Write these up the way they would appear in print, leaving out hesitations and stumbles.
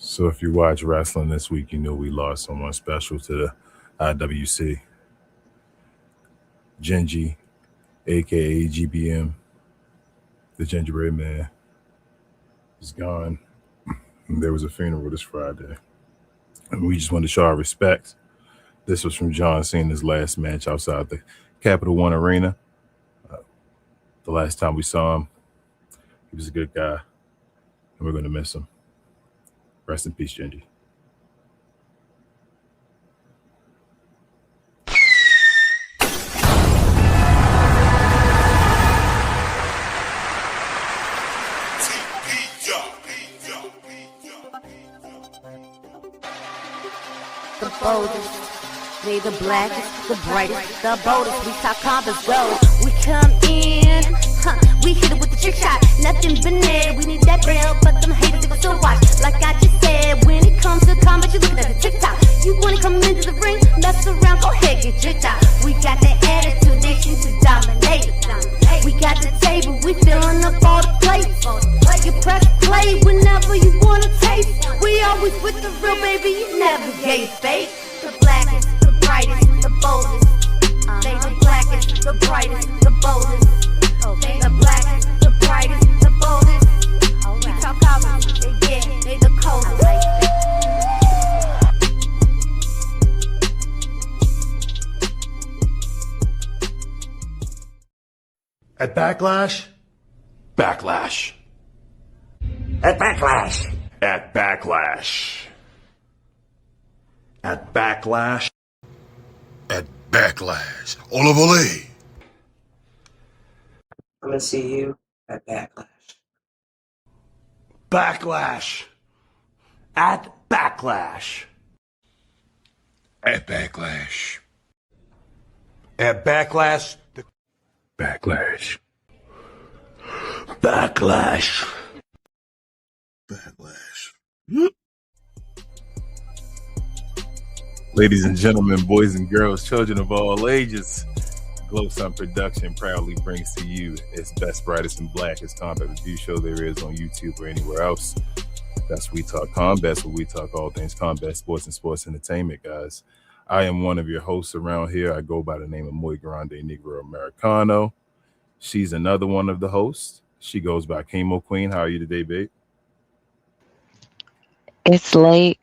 So if you watch wrestling this week, you know we lost someone special to the IWC. Genji, aka GBM, the Gingerbread Man, is gone. And there was a funeral this Friday. And we just wanted to show our respect. This was from John Cena's last match outside the Capital One Arena. The last time we saw him, he was a good guy, and we're going to miss him. Rest in peace, Genji. The boldest, they the blackest, the brightest, the boldest. We talk compass gold. We come in, we hit it with the trick shot. Nothing but net. We need that bell, but them haters they gon' still watch. Like I just said, when it comes to combat, you looking at the TikTok. You wanna come into the ring, mess around, go ahead, get tricked out. We got the attitude, they shoot to dominate. We got the table, we filling up all the plates. You press play whenever you wanna taste. We always with the real, baby, you never gave fake. The blackest, the brightest, the boldest. They the blackest, the brightest, the boldest. They the blackest, the brightest, the boldest. We talk about they the coldest. At Backlash? Backlash. At Backlash. At Backlash. At Backlash. At Backlash. Oliver Lee. I'm gonna see you at Backlash. Backlash. At Backlash. At Backlash. At Backlash. Backlash. Backlash. Backlash. Ladies and gentlemen, boys and girls, children of all ages, Glow Sun Production proudly brings to you its best, brightest, and blackest combat review show there is on YouTube or anywhere else. That's We Talk Combat, where we talk all things combat, sports, and sports entertainment, guys. I am one of your hosts around here. I go by the name of Muy Grande Negro Americano. She's another one of the hosts. She goes by Chemo Queen. How are you today, babe? It's late.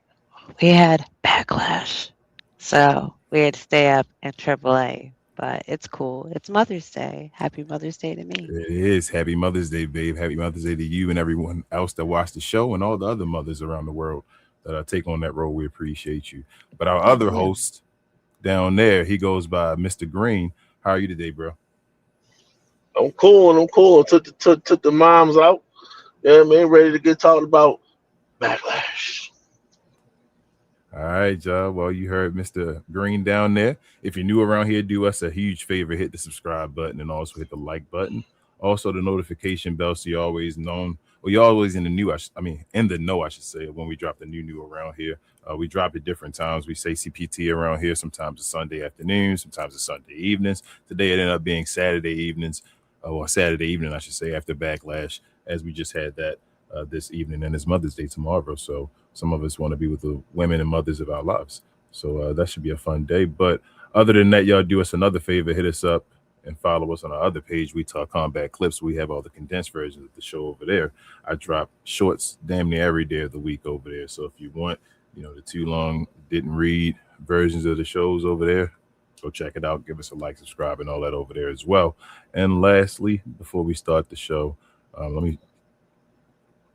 We had Backlash. So we had to stay up in AAA. But it's cool. It's Mother's Day. Happy Mother's Day to me. It is. Happy Mother's Day, babe. Happy Mother's Day to you and everyone else that watched the show and all the other mothers around the world that take on that role. We appreciate you. But our other host down there, he goes by Mr. Green. How are you today, bro? I'm cool. Took the moms out. Yeah, man, ready to get talking about Backlash. All right, y'all. Well, you heard Mr. Green down there. If you're new around here, do us a huge favor. Hit the subscribe button and also hit the like button. Also, the notification bell so you're always known. Well, you're always in the know, I should say, when we drop the new around here. We drop at different times. We say CPT around here. Sometimes it's Sunday afternoon. Sometimes it's Sunday evenings. Today it ended up being Saturday evenings. Or Saturday evening, I should say, after Backlash, as we just had that this evening, and it's Mother's Day tomorrow. So some of us want to be with the women and mothers of our lives. So that should be a fun day. But other than that, y'all do us another favor. Hit us up and follow us on our other page. We Talk Combat Clips. We have all the condensed versions of the show over there. I drop shorts damn near every day of the week over there. So if you want, the too long, didn't read versions of the shows over there, go check it out. Give us a like, subscribe, and all that over there as well. And lastly, before we start the show, let me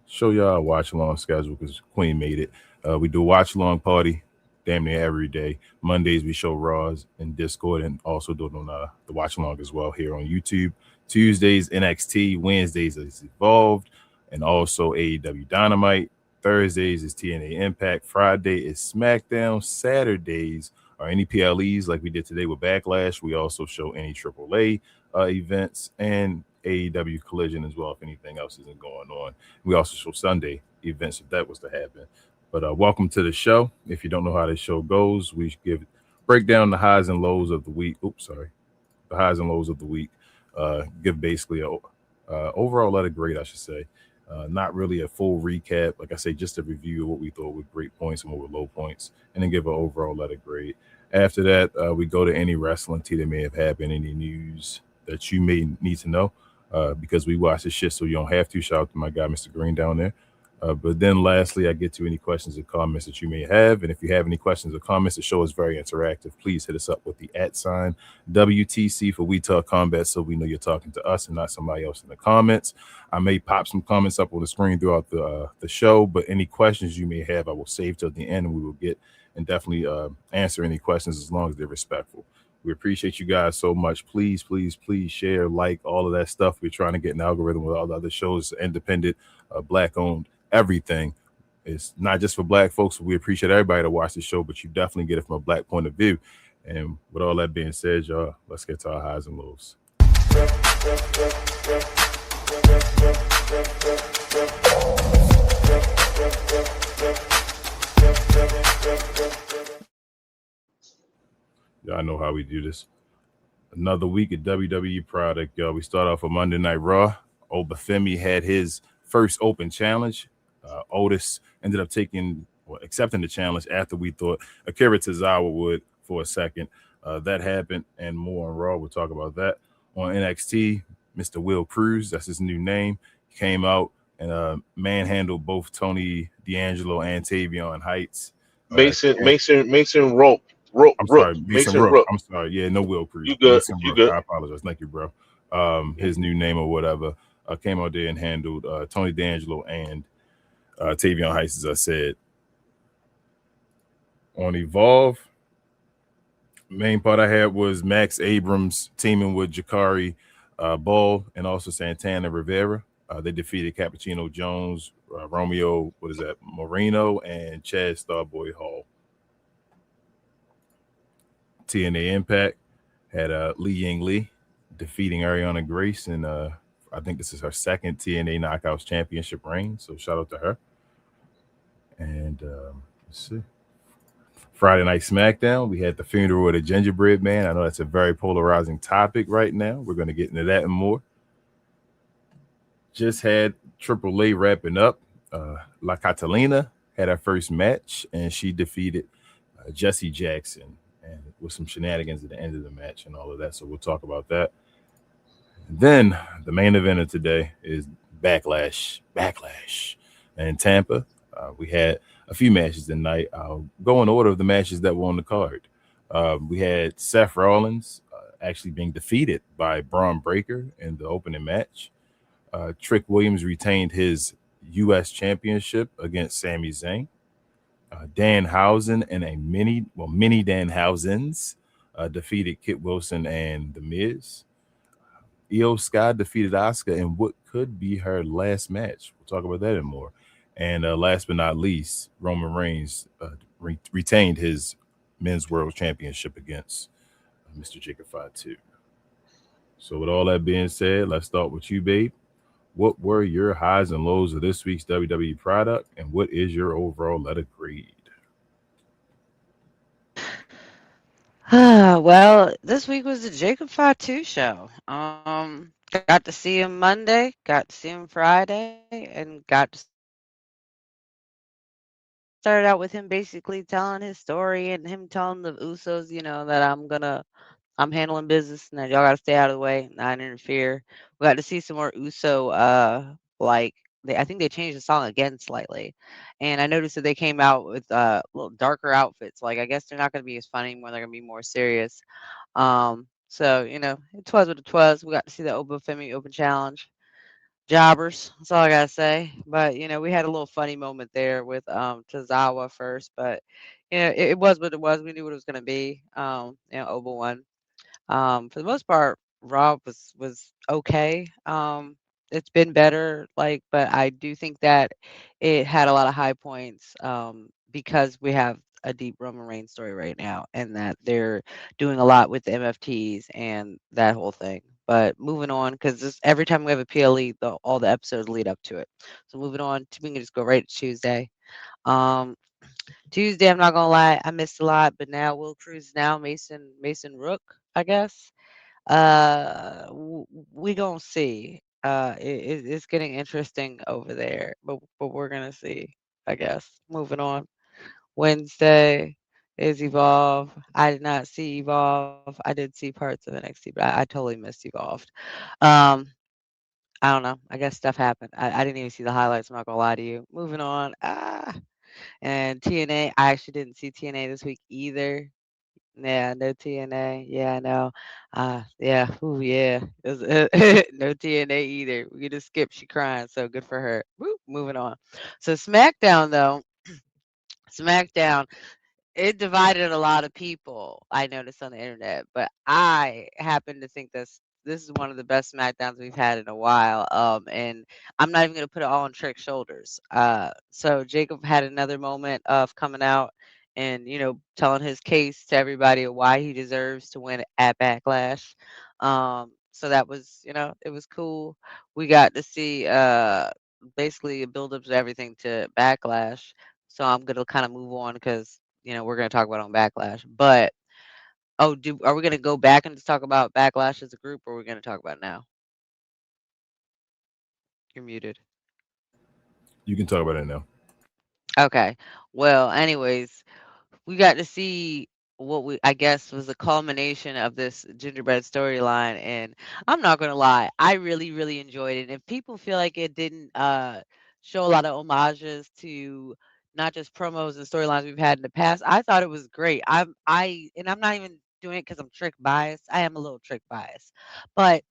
show y'all a watch-along schedule because Queen made it. We do a watch-along party damn near every day. Mondays, we show Raws and Discord, and also do it on the watch-along as well here on YouTube. Tuesdays, NXT. Wednesdays is Evolved, and also AEW Dynamite. Thursdays is TNA Impact. Friday is SmackDown. Saturdays or any PLEs like we did today with Backlash. We also show any AAA events and AEW Collision as well if anything else isn't going on. We also show Sunday events if that was to happen. But welcome to the show. If you don't know how the show goes, we break down the highs and lows of the week. The highs and lows of the week. Give basically a overall letter grade, I should say. Not really a full recap. Like I say, just a review of what we thought were great points and what were low points, and then give an overall letter grade. After that, we go to any wrestling tea that may have happened, any news that you may need to know, because we watch this shit so you don't have to. Shout out to my guy, Mr. Green, down there. But then lastly, I get to any questions or comments that you may have. And if you have any questions or comments, the show is very interactive. Please hit us up with the @ WTC for We Talk Combat so we know you're talking to us and not somebody else in the comments. I may pop some comments up on the screen throughout the show, but any questions you may have, I will save till the end and we will get and definitely answer any questions as long as they're respectful. We appreciate you guys so much. Please, please, please share, like, all of that stuff. We're trying to get an algorithm with all the other shows, independent, black owned, everything. It's not just for black folks. We appreciate everybody to watch the show, but you definitely get it from a black point of view. And with all that being said, y'all, let's get to our highs and lows. Y'all know how we do this. Another week of WWE product, y'all. We start off with Monday Night Raw. Obafemi had his first open challenge. Otis ended up accepting the challenge after we thought Akira Tozawa would for a second. That happened and more on Raw. We'll talk about that. On NXT, Mr. Will Cruz, that's his new name, came out and manhandled both Tony D'Angelo and Tavion Heights. Mason Rook. I'm sorry, Mason Rook. Rook. I'm sorry. Yeah, no Will Cruz. You good? Mason You Rook. good? I apologize. Thank you, bro. His new name or whatever came out there and handled Tony D'Angelo and Tavion Heights, as I said. On Evolve, main part I had was Max Abrams teaming with Jakari Ball and also Santana Rivera. They defeated Cappuccino Jones, Romeo, Moreno, and Chad Starboy Hall. TNA Impact had Li Ying Lee defeating Ariana Grace, and I think this is her second TNA Knockouts Championship reign, so shout out to her. And let's see. Friday Night SmackDown, we had the funeral of the Gingerbread Man. I know that's a very polarizing topic right now. We're going to get into that and more. Just had AAA wrapping up. La Catalina had her first match, and she defeated Jesse Jackson, and with some shenanigans at the end of the match and all of that. So we'll talk about that. And then the main event of today is Backlash in Tampa. We had a few matches tonight. I'll go in order of the matches that were on the card. We had Seth Rollins actually being defeated by Braun Breaker in the opening match. Trick Williams retained his U.S. championship against Sami Zayn. Danhausen and many Danhausens defeated Kit Wilson and The Miz. Io Sky defeated Asuka in what could be her last match. We'll talk about that and more. And last but not least, Roman Reigns retained his Men's World Championship against Mr. Jacob Fatu. So with all that being said, let's start with you, babe. What were your highs and lows of this week's WWE product, and what is your overall letter grade? Well, this week was the Jacob Fatu show. Got to see him Monday, got to see him Friday, and got to started out with him basically telling his story and him telling the Usos, that I'm handling business and that y'all gotta stay out of the way, not interfere. We got to see some more Uso I think they changed the song again slightly. And I noticed that they came out with little darker outfits. Like I guess they're not gonna be as fun anymore, they're gonna be more serious. So, it was what it was. We got to see the Obafemi Open Challenge. Jobbers, that's all I gotta say. But we had a little funny moment there with Tozawa first, but it was what it was. We knew what it was gonna be. Oba won. For the most part, Raw was okay. It's been better, but I do think that it had a lot of high points because we have a deep Roman Reigns story right now, and that they're doing a lot with the MFTs and that whole thing. But moving on, because every time we have a PLE, all the episodes lead up to it. So moving on, we can just go right to Tuesday. Tuesday, I'm not gonna lie, I missed a lot, but now Will Cruz now Mason Rook, I guess. We gonna see. It's getting interesting over there, but we're gonna see. I guess moving on. Wednesday is Evolve. I did not see Evolve. I did see parts of NXT, but I totally missed Evolved. Um, I don't know. I guess stuff happened. I didn't even see the highlights. I'm not gonna lie to you. Moving on. And TNA. I actually didn't see TNA this week either. Yeah, no TNA. Yeah, I know. Yeah. Ooh, yeah. No TNA either. We just skip. She crying. So good for her. Woo, moving on. So SmackDown though. SmackDown. It divided a lot of people, I noticed on the internet, but I happen to think this is one of the best SmackDowns we've had in a while. And I'm not even gonna put it all on Trick's shoulders. So Jacob had another moment of coming out and telling his case to everybody of why he deserves to win at Backlash. So that was it was cool. We got to see basically a build up to everything to Backlash. So I'm gonna kind of move on because we're gonna talk about it on Backlash. But are we gonna go back and just talk about Backlash as a group, or are we gonna talk about it now? You're muted. You can talk about it now. Okay. Well, anyways, we got to see what we I guess was a culmination of this gingerbread storyline, and I'm not gonna lie, I really, really enjoyed it. If people feel like it didn't show a lot of homages to not just promos and storylines we've had in the past, I thought it was great. I'm not even doing it because I'm trick biased. I am a little trick biased, but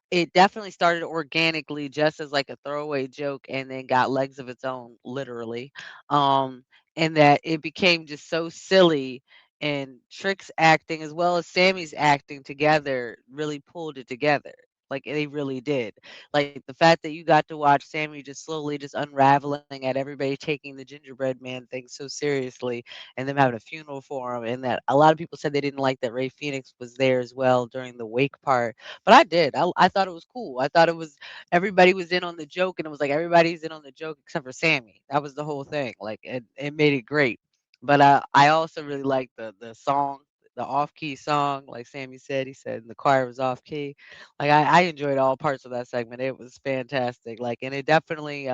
it definitely started organically just as like a throwaway joke and then got legs of its own, literally. Um, and that it became just so silly, and Trick's acting as well as Sammy's acting together really pulled it together. Like they really did. Like the fact that you got to watch Sammy just slowly just unraveling at everybody taking the gingerbread man thing so seriously and them having a funeral for him, and that a lot of people said they didn't like that Ray Phoenix was there as well during the wake part, but I did. I thought it was cool. I thought it was everybody was in on the joke, and it was like everybody's in on the joke except for Sammy. That was the whole thing. Like it made it great. But I also really liked the song, the off key song. Like Sammy said, he said the choir was off key. Like I enjoyed all parts of that segment. It was fantastic. Like, and it definitely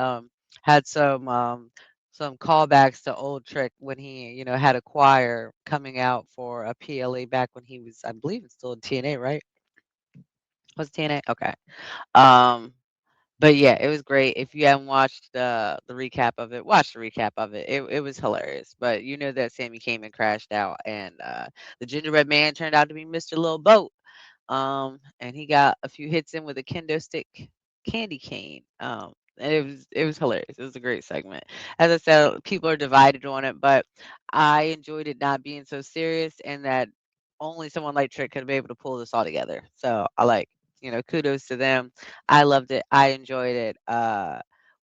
had some callbacks to old Trick when he had a choir coming out for a PLA back when he was, I believe it's still in TNA, right? Was TNA? Okay. Um, but yeah, it was great. If you haven't watched the recap of it, watch the recap of it. It was hilarious. But you know that Sammy came and crashed out, and the gingerbread man turned out to be Mr. Little Boat. And he got a few hits in with a kendo stick candy cane. And it was hilarious. It was a great segment. As I said, people are divided on it, but I enjoyed it not being so serious, and that only someone like Trick could be able to pull this all together. So I like, kudos to them. I loved it. I enjoyed it.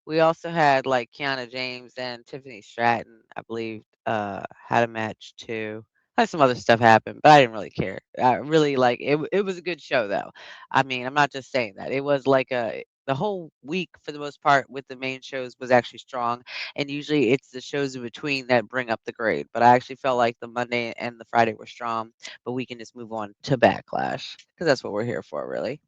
We also had like Kiana James and Tiffany Stratton, I believe, had a match too. Had some other stuff happen, but I didn't really care. I really like it. It was a good show, though. I mean, I'm not just saying that. It was like the whole week for the most part with the main shows was actually strong, and usually it's the shows in between that bring up the grade. But I actually felt like the Monday and the Friday were strong, but we can just move on to Backlash because that's what we're here for, really.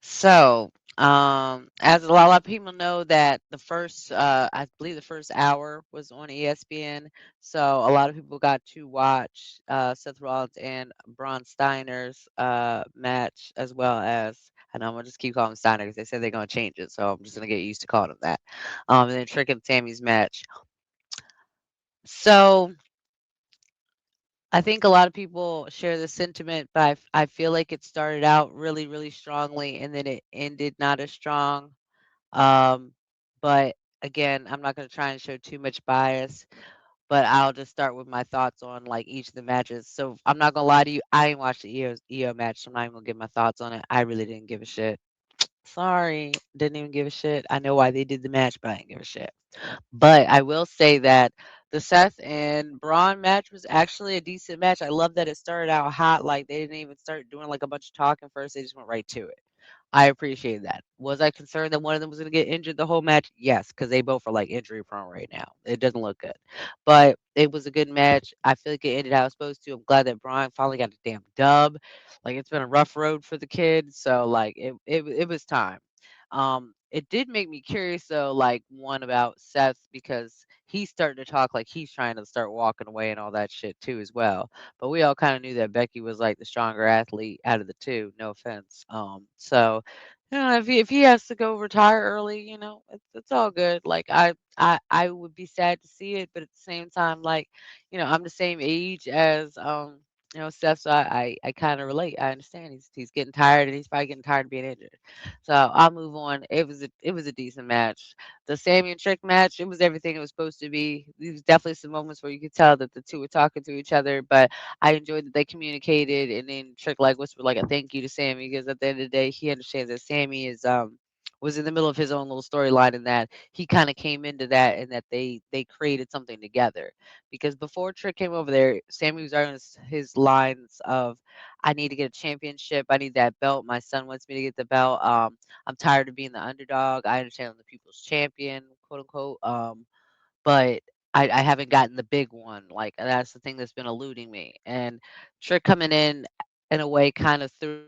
So, as a lot of people know that the first, I believe the first hour was on ESPN. So a lot of people got to watch Seth Rollins and Braun Steiner's match, as well as, and I'm gonna just keep calling him Steiner because they said they're gonna change it. So I'm just gonna get used to calling him that. And then Trick and Sammy's match. So I think a lot of people share the sentiment, but I feel like it started out really, really strongly and then it ended not as strong. Um, but again, I'm not going to try and show too much bias, but I'll just start with my thoughts on like each of the matches. So I'm not going to lie to you. I didn't watch the EO match, so I'm not even going to give my thoughts on it. I really didn't give a shit. Sorry, didn't even give a shit. I know why they did the match, but I didn't give a shit. But I will say that the Seth and Braun match was actually a decent match. I love that it started out hot. Like they didn't even start doing like a bunch of talking first. They just went right to it. I appreciate that. Was I concerned that one of them was gonna get injured the whole match? Yes, because they both are, like, injury prone right now. It doesn't look good. But it was a good match. I feel like it ended how it was supposed to. I'm glad that Brian finally got a damn dub. Like, it's been a rough road for the kid, so, like, it was time. It did make me curious, though, like, one about Seth because he's starting to talk like he's trying to start walking away and all that shit too as well. But we all kind of knew that Becky was like the stronger athlete out of the two. No offense. So if he has to go retire early, it's all good. Like I would be sad to see it, but at the same time, like I'm the same age as Seth, so I kind of relate. I understand he's getting tired and he's probably getting tired of being injured. So I'll move on. It was a decent match. The Sammy and Trick match, it was everything it was supposed to be. There was definitely some moments where you could tell that the two were talking to each other, but I enjoyed that they communicated, and then Trick like whispered like a thank you to Sammy because at the end of the day, he understands that Sammy is was in the middle of his own little storyline and that he kind of came into that and that they created something together. Because before Trick came over there, Sammy was already on his lines of I need to get a championship. I need that belt. My son wants me to get the belt. I'm tired of being the underdog. I understand I'm the people's champion, quote unquote. But I haven't gotten the big one. Like that's the thing that's been eluding me. And Trick coming in a way kind of through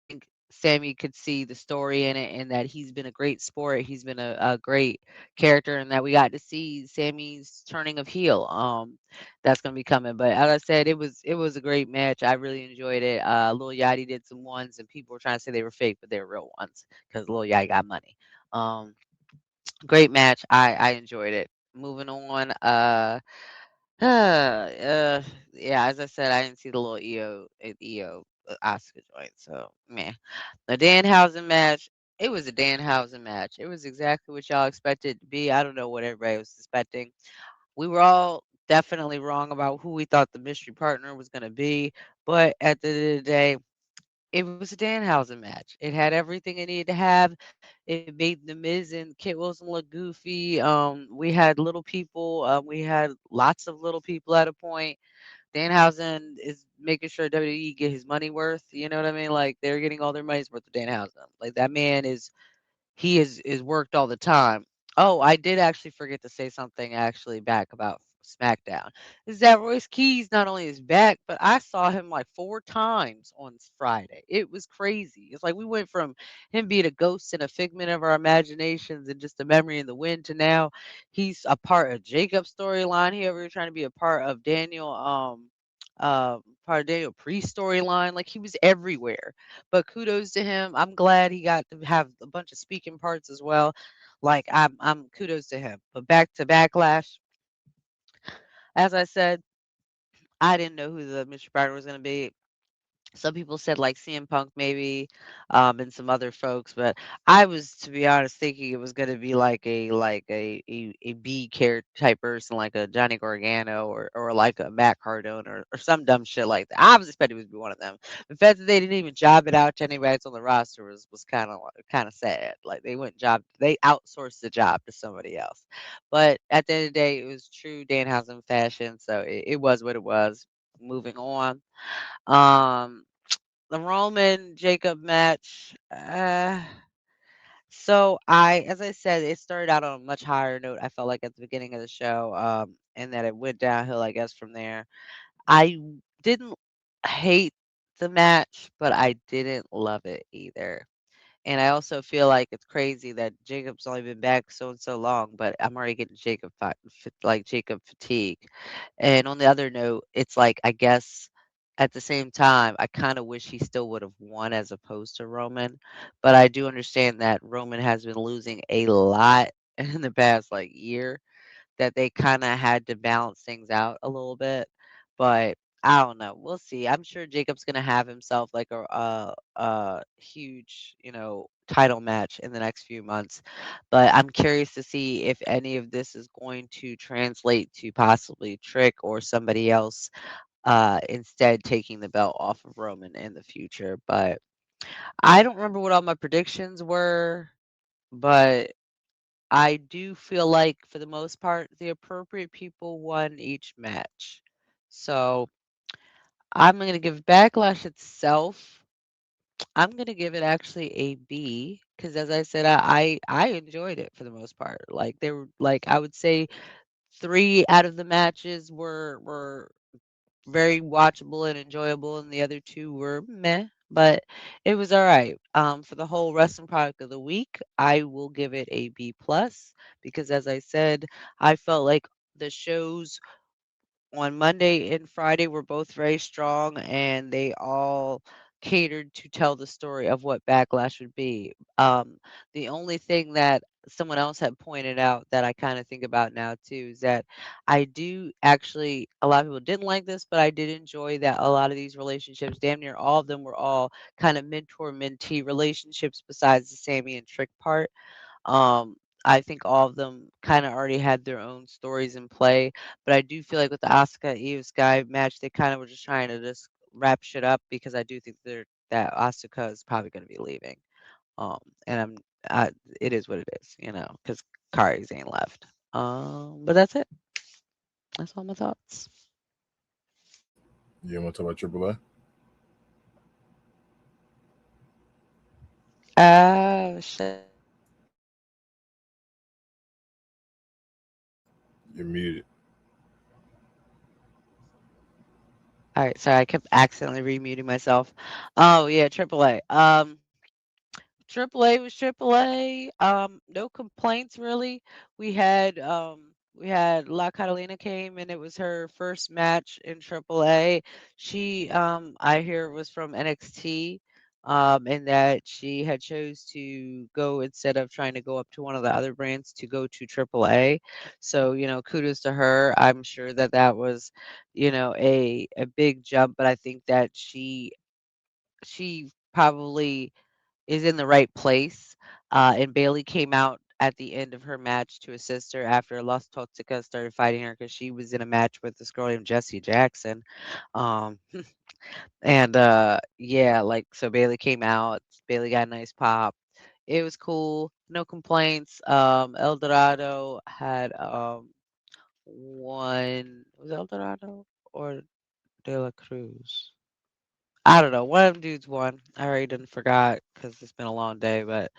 think Sammy could see the story in it and that he's been a great sport. He's been a great character and that we got to see Sammy's turning of heel. That's gonna be coming. But as I said, it was a great match. I really enjoyed it. Lil Yachty did some ones and people were trying to say they were fake, but they were real ones because Lil Yachty got money. Um, Great match. I enjoyed it. Moving on. Yeah, as I said, I didn't see the little EO Oscar joint. So man, the Danhausen match. It was a Danhausen match. It was exactly what y'all expected it to be. I don't know what everybody was expecting. We were all definitely wrong about who we thought the mystery partner was going to be, but at the end of the day, it was a Danhausen match. It had everything it needed to have. It made The Miz and Kit Wilson look goofy. We had little people. We had lots of little people at a point. Danhausen is making sure WWE get his money worth. You know what I mean? Like they're getting all their money's worth of Danhausen. Like that man is worked all the time. Oh, I did actually forget to say something actually back about SmackDown. Is that Royce Keys not only is back, but I saw him like 4 times on Friday. It was crazy. It's like we went from him being a ghost and a figment of our imaginations and just a memory in the wind to now he's a part of Jacob's storyline. He over here trying to be a part of Daniel Priest storyline. Like he was everywhere. But kudos to him. I'm glad he got to have a bunch of speaking parts as well. Like I'm kudos to him. But back to Backlash, as I said, I didn't know who the mystery partner was going to be. Some people said like CM Punk maybe, and some other folks, but I was, to be honest, thinking it was gonna be like a B character type person, like a Johnny Gargano or like a Matt Cardona or some dumb shit like that. I was expecting it to be one of them. The fact that they didn't even job it out to anybody that's on the roster was kind of sad. Like they outsourced the job to somebody else. But at the end of the day, it was true Danhausen fashion, so it was what it was. Moving on. Um, the Roman Jacob match. As I said, it started out on a much higher note. I felt like at the beginning of the show, and that it went downhill, I guess, from there. I didn't hate the match, but I didn't love it either. And I also feel like it's crazy that Jacob's only been back so and so long, but I'm already getting Jacob fatigue. And on the other note, it's like I guess at the same time, I kind of wish he still would have won as opposed to Roman. But I do understand that Roman has been losing a lot in the past like year that they kinda had to balance things out a little bit, but I don't know, we'll see. I'm sure Jacob's gonna have himself like a huge, title match in the next few months, but I'm curious to see if any of this is going to translate to possibly Trick or somebody else, instead taking the belt off of Roman in the future, but I don't remember what all my predictions were, but I do feel like for the most part, the appropriate people won each match. So I'm gonna give Backlash itself. I'm gonna give it actually a B because, as I said, I enjoyed it for the most part. Like they were like I would say 3 out of the matches were very watchable and enjoyable, and the other 2 were meh, but it was all right. For the whole wrestling product of the week, I will give it a B plus because, as I said, I felt like the shows on Monday and Friday were both very strong, and they all catered to tell the story of what Backlash would be. The only thing that someone else had pointed out that I kind of think about now too is that I do actually, a lot of people didn't like this, but I did enjoy that a lot of these relationships, damn near all of them, were all kind of mentor mentee relationships besides the Sammy and Trick part. um, I think all of them kind of already had their own stories in play, but I do feel like with the Asuka Io Sky match, they kind of were just trying to just wrap shit up because I do think that Asuka is probably going to be leaving. And it is what it is, because Kari's ain't left. But that's it. That's all my thoughts. You want to talk about AAA? Shit. You're muted. All right, sorry, I kept accidentally remuting myself. Oh yeah, AAA. AAA was AAA. No complaints really. We had La Catalina came and it was her first match in AAA. She I hear was from NXT. And that she had chose to go instead of trying to go up to one of the other brands to go to AAA. So, kudos to her. I'm sure that was, a big jump, but I think that she probably is in the right place. And Bailey came out at the end of her match to assist her after Las Toxicas started fighting her because she was in a match with this girl named Jessie Jackson. Um, and yeah, like so Bailey came out. Bailey got a nice pop. It was cool. No complaints. El Dorado had one. Was it El Dorado or De La Cruz? I don't know. One of them dudes won. I already done forgot because it's been a long day, but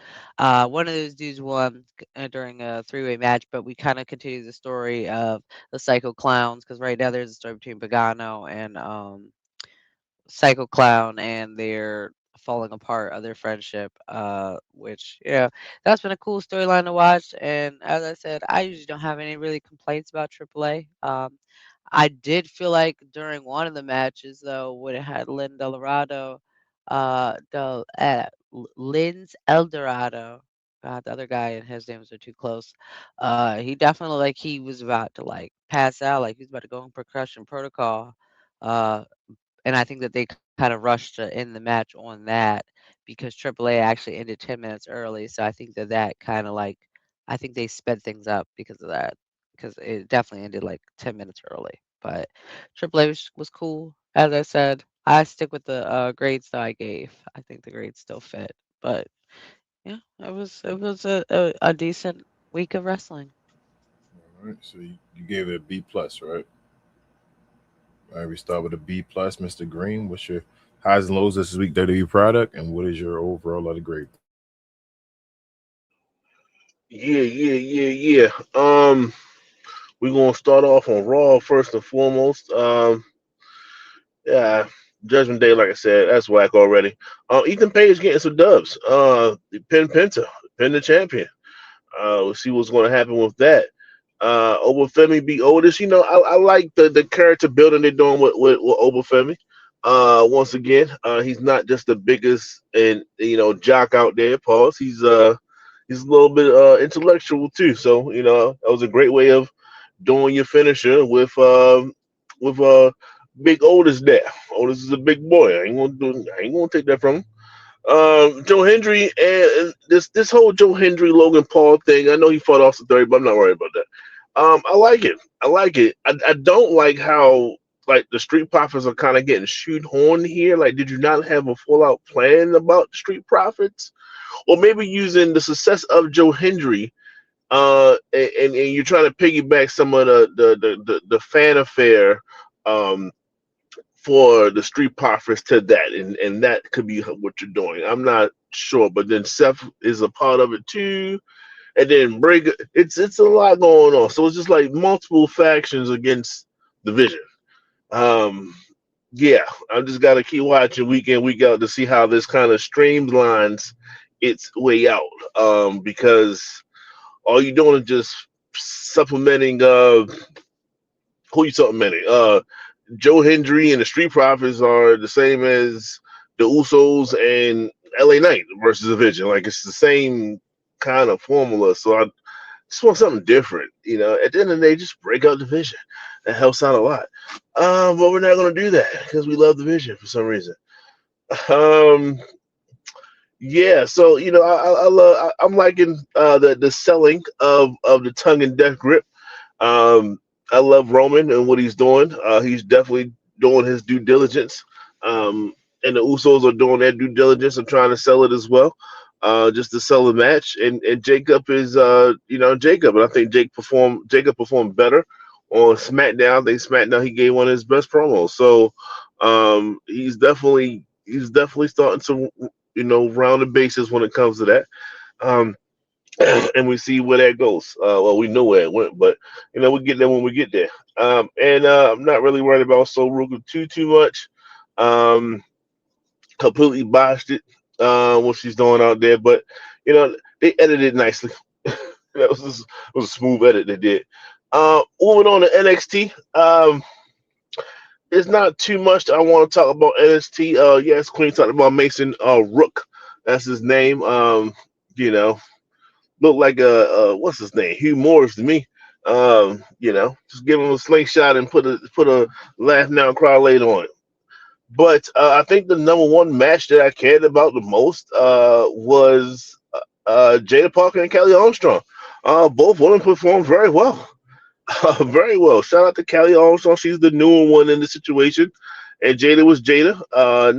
one of those dudes won during a three-way match. But we kind of continue the story of the Psycho Clowns because right now there's a story between Pagano and Psycho Clown, and they're falling apart of their friendship. Which that's been a cool storyline to watch. And as I said, I usually don't have any really complaints about AAA. I did feel like during one of the matches though, when it had Lynn Delarado, Lynn's Eldorado. God, the other guy and his names are too close. He definitely like he was about to like pass out, like he was about to go in percussion protocol. Uh, and I think that they kind of rushed to end the match on that because AAA actually ended 10 minutes early. So I think that kind of like, I think they sped things up because of that, because it definitely ended like 10 minutes early. But AAA was cool. As I said, I stick with the grades that I gave. I think the grades still fit. But yeah, it was a decent week of wrestling. All right. So you gave it a B plus, right? All right. We start with a B plus, Mr. Green. What's your highs and lows this week WWE product, and what is your overall letter grade? Yeah. We're gonna start off on Raw first and foremost. Yeah, Judgment Day, like I said, that's whack already. Ethan Page getting some dubs. Pin the champion. We'll see what's going to happen with that. Obafemi beat Otis. I like the character building they're doing with Obafemi. Once again, he's not just the biggest and jock out there. Pause. He's a little bit intellectual too. So that was a great way of doing your finisher with big Otis there. Otis is a big boy. I ain't gonna take that from him. Joe Hendry and this whole Joe Hendry Logan Paul thing. I know he fought Austin Theory, but I'm not worried about that. I like it. I don't like how like the Street Profits are kind of getting shoehorned here. Like, did you not have a full out plan about Street Profits, or maybe using the success of Joe Hendry? And you're trying to piggyback some of the fan affair um for the Street Profits to that, and that could be what you're doing. I'm not sure, but then Seth is a part of it too, and then Bray. It's a lot going on, so it's just like multiple factions against the Vision. Um, yeah, I just got to keep watching week in, week out to see how this kind of streamlines its way out. Because all you're doing is just supplementing. Who you supplementing? Joe Hendry and the Street Profits are the same as the Usos and LA Knight versus the Vision. Like it's the same kind of formula. So I just want something different. At the end of the day, just break out the Vision. That helps out a lot. But we're not going to do that because we love the Vision for some reason. Yeah, so I'm liking the selling of the tongue and death grip. I love Roman and what he's doing. He's definitely doing his due diligence. And the Usos are doing their due diligence and trying to sell it as well, just to sell the match. And Jacob is, Jacob. And I think Jacob performed better on SmackDown. He gave one of his best promos. So he's definitely starting to, round the bases when it comes to that. And we see where that goes. Well, we know where it went, but we get there when we get there. And I'm not really worried about Soruka too much. Completely botched it what she's doing out there, but they edited it nicely. That was a smooth edit they did. Moving on to NXT. It's not too much I want to talk about NXT. Yes, Queen talked about Mason Rook. That's his name. Look like what's his name? Hugh Morris to me. Just give him a slingshot and put a laugh now, cry later on it. But I think the number one match that I cared about the most was Jada Parker and Kelly Armstrong. Both women performed very well. Very well. Shout out to Kelly Armstrong. She's the newer one in the situation. And Jada was Jada. I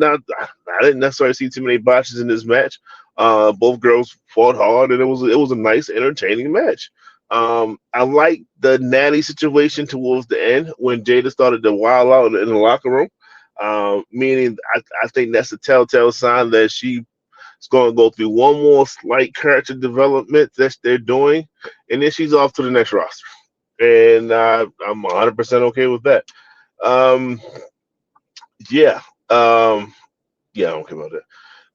didn't necessarily see too many botches in this match. Both girls fought hard, and it was a nice, entertaining match. I like the Natty situation towards the end when Jada started to wild out in the locker room. Meaning, I think that's a telltale sign that she's going to go through one more slight character development that they're doing, and then she's off to the next roster. And I'm 100% okay with that. Yeah, I don't care about that.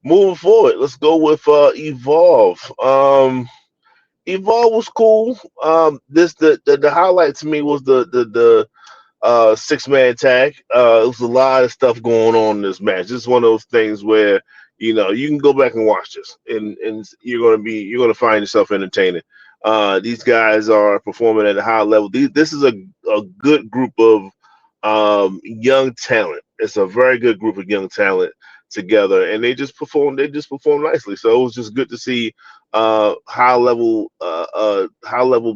Moving forward, let's go with Evolve. Evolve was cool. The highlight to me was the 6-man tag. It was a lot of stuff going on in this match. This is one of those things where you can go back and watch this, and you're gonna find yourself entertaining. These guys are performing at a high level. This is a good group of young talent. It's a very good group of young talent together, and they just perform nicely. So it was just good to see high level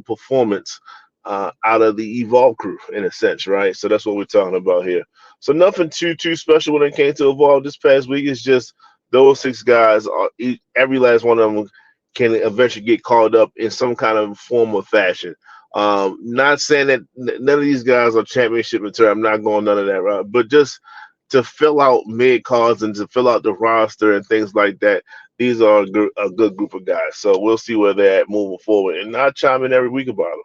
performance out of the Evolve crew in a sense, right? So that's what we're talking about here. So nothing too special when it came to Evolve this past week. It's just those 6 guys every last one of them can eventually get called up in some kind of form or fashion. Not saying that none of these guys are championship material. I'm not going none of that, right? But just to fill out mid cards and to fill out the roster and things like that, these are a good group of guys. So we'll see where they're at moving forward. And I chime in every week about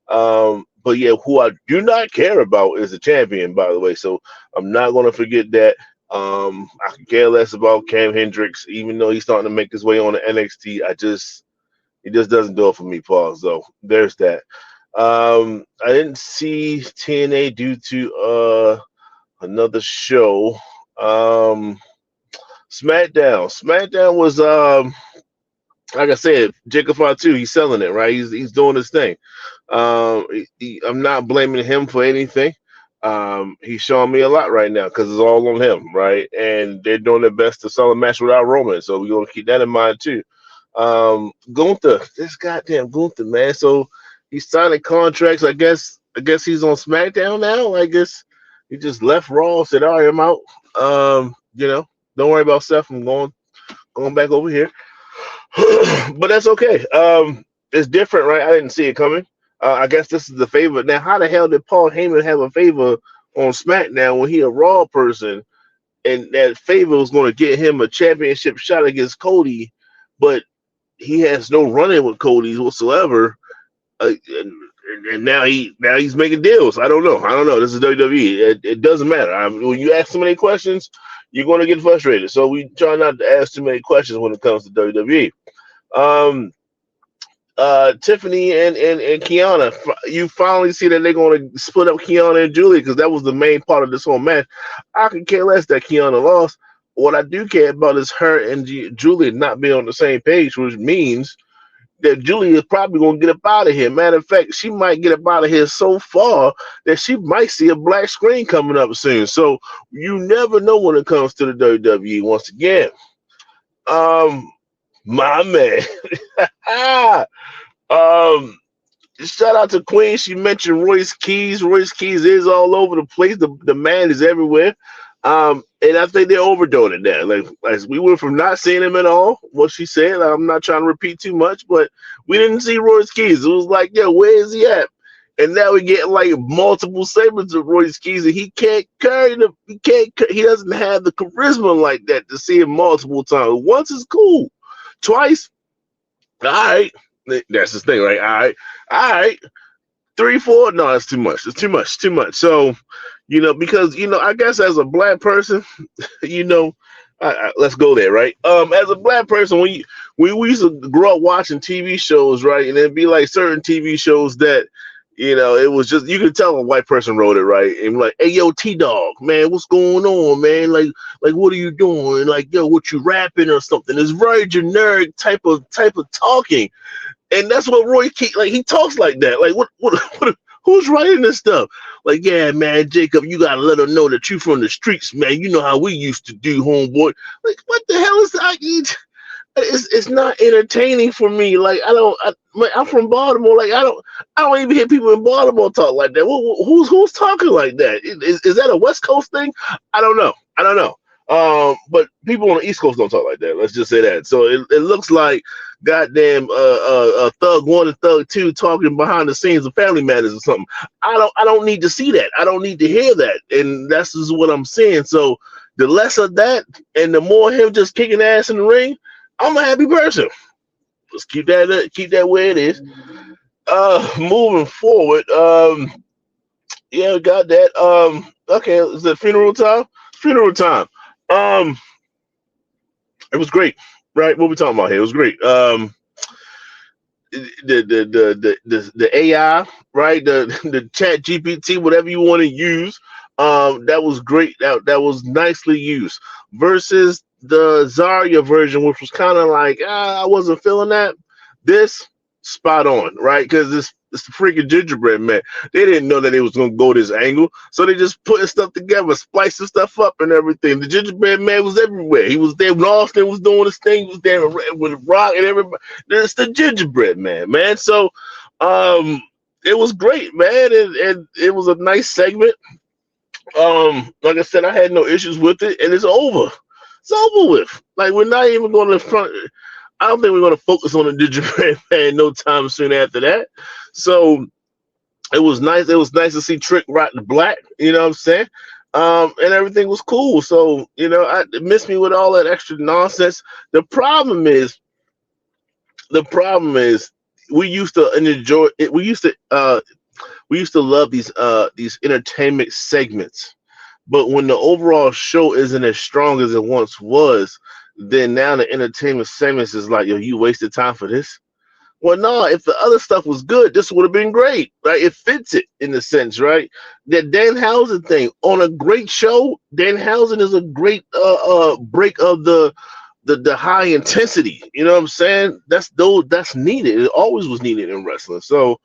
them. But yeah, who I do not care about is the champion, by the way. So I'm not going to forget that. I could care less about Cam Hendricks, even though he's starting to make his way on the NXT. He just doesn't do it for me, Paul. So there's that. I didn't see TNA due to another show. SmackDown was like I said, Jacob Fatu, he's selling it, right? He's doing his thing. I'm not blaming him for anything. He's showing me a lot right now because it's all on him, right? And they're doing their best to sell a match without Roman, so we're gonna keep that in mind too. Gunther, this goddamn Gunther, man. So he's signing contracts. I guess he's on SmackDown now. I guess he just left Raw, said, "All right, I'm out." Don't worry about Seth. I'm going back over here. But that's okay. It's different, right? I didn't see it coming. I guess this is the favor. Now, how the hell did Paul Heyman have a favor on SmackDown when he a Raw person, and that favor was going to get him a championship shot against Cody, but he has no run-in with Cody whatsoever, and now he's making deals. I don't know. This is WWE. It doesn't matter. When you ask too many questions, you're going to get frustrated. So we try not to ask too many questions when it comes to WWE. Tiffany and Kiana, you finally see that they're going to split up Kiana and Julie, because that was the main part of this whole match. I could care less that Kiana lost. What I do care about is her and Julie not being on the same page, which means that Julie is probably going to get up out of here. Matter of fact, she might get up out of here so far that she might see a black screen coming up soon. So you never know when it comes to the WWE. Once again, my man. Shout out to Queen. She mentioned Royce Keys. Royce Keys is all over the place. The man is everywhere. And I think they're overdoing it now. Like we went from not seeing him at all, what she said. I'm not trying to repeat too much, but we didn't see Royce Keys. It was like, yeah, where is he at? And now we get like multiple segments of Royce Keys, and he can't carry them. He doesn't have the charisma like that to see him multiple times. Once is cool. Twice, all right. That's his thing, right? All right. 3, 4, no, that's too much. It's too much. So, because I guess as a black person, let's go there, right? As a black person, we used to grow up watching TV shows, right? And it'd be like certain TV shows that, it was just, you could tell a white person wrote it, right? And like, hey, yo, T-Dog, man, what's going on, man? Like, what are you doing? Like, yo, what you rapping or something? It's very generic type of talking. And that's what Roy Keith, like, he talks like that. Like, what, who's writing this stuff? Like, yeah, man, Jacob, you got to let them know that you from the streets, man. You know how we used to do, homeboy. Like, what the hell is that? It's not entertaining for me. Like, I'm from Baltimore. Like, I don't even hear people in Baltimore talk like that. Who's talking like that? Is that a West Coast thing? I don't know. But people on the East Coast don't talk like that. Let's just say that. So it looks like goddamn Thug 1 and Thug 2 talking behind the scenes of Family Matters or something. I don't need to see that. I don't need to hear that. And that's just what I'm saying. So the less of that and the more him just kicking ass in the ring, I'm a happy person. Let's keep that where it is. Moving forward, yeah, got that. Okay, is it funeral time? Funeral time. It was great, right? What we talking about here? It was great. The AI, right? The Chat GPT, whatever you want to use, that was great. That was nicely used. Versus the Zarya version, which was kind of like, I wasn't feeling that. This spot on, right? Because it's the freaking gingerbread man. They didn't know that it was gonna go this angle, so they just putting stuff together, splicing stuff up and everything. The gingerbread man was everywhere. He was there when Austin was doing his thing. He was there with Rock and everybody. It's the gingerbread man. So, it was great, man, and it was a nice segment. Like I said, I had no issues with it, and it's over. It's over with. Like, we're not even going to front. I don't think we're going to focus on the gingerbread man no time soon after that. So it was nice. It was nice to see Trick rock the black. You know what I'm saying? And everything was cool. So it missed me with all that extra nonsense. The problem is we used to enjoy it. We used to love these entertainment segments. But when the overall show isn't as strong as it once was, then now the entertainment segments is like, yo, you wasted time for this? Well, no, if the other stuff was good, this would have been great, right? It fits it in a sense, right? That Danhausen thing, on a great show, Danhausen is a great break of the high intensity. You know what I'm saying? That's needed. It always was needed in wrestling. So,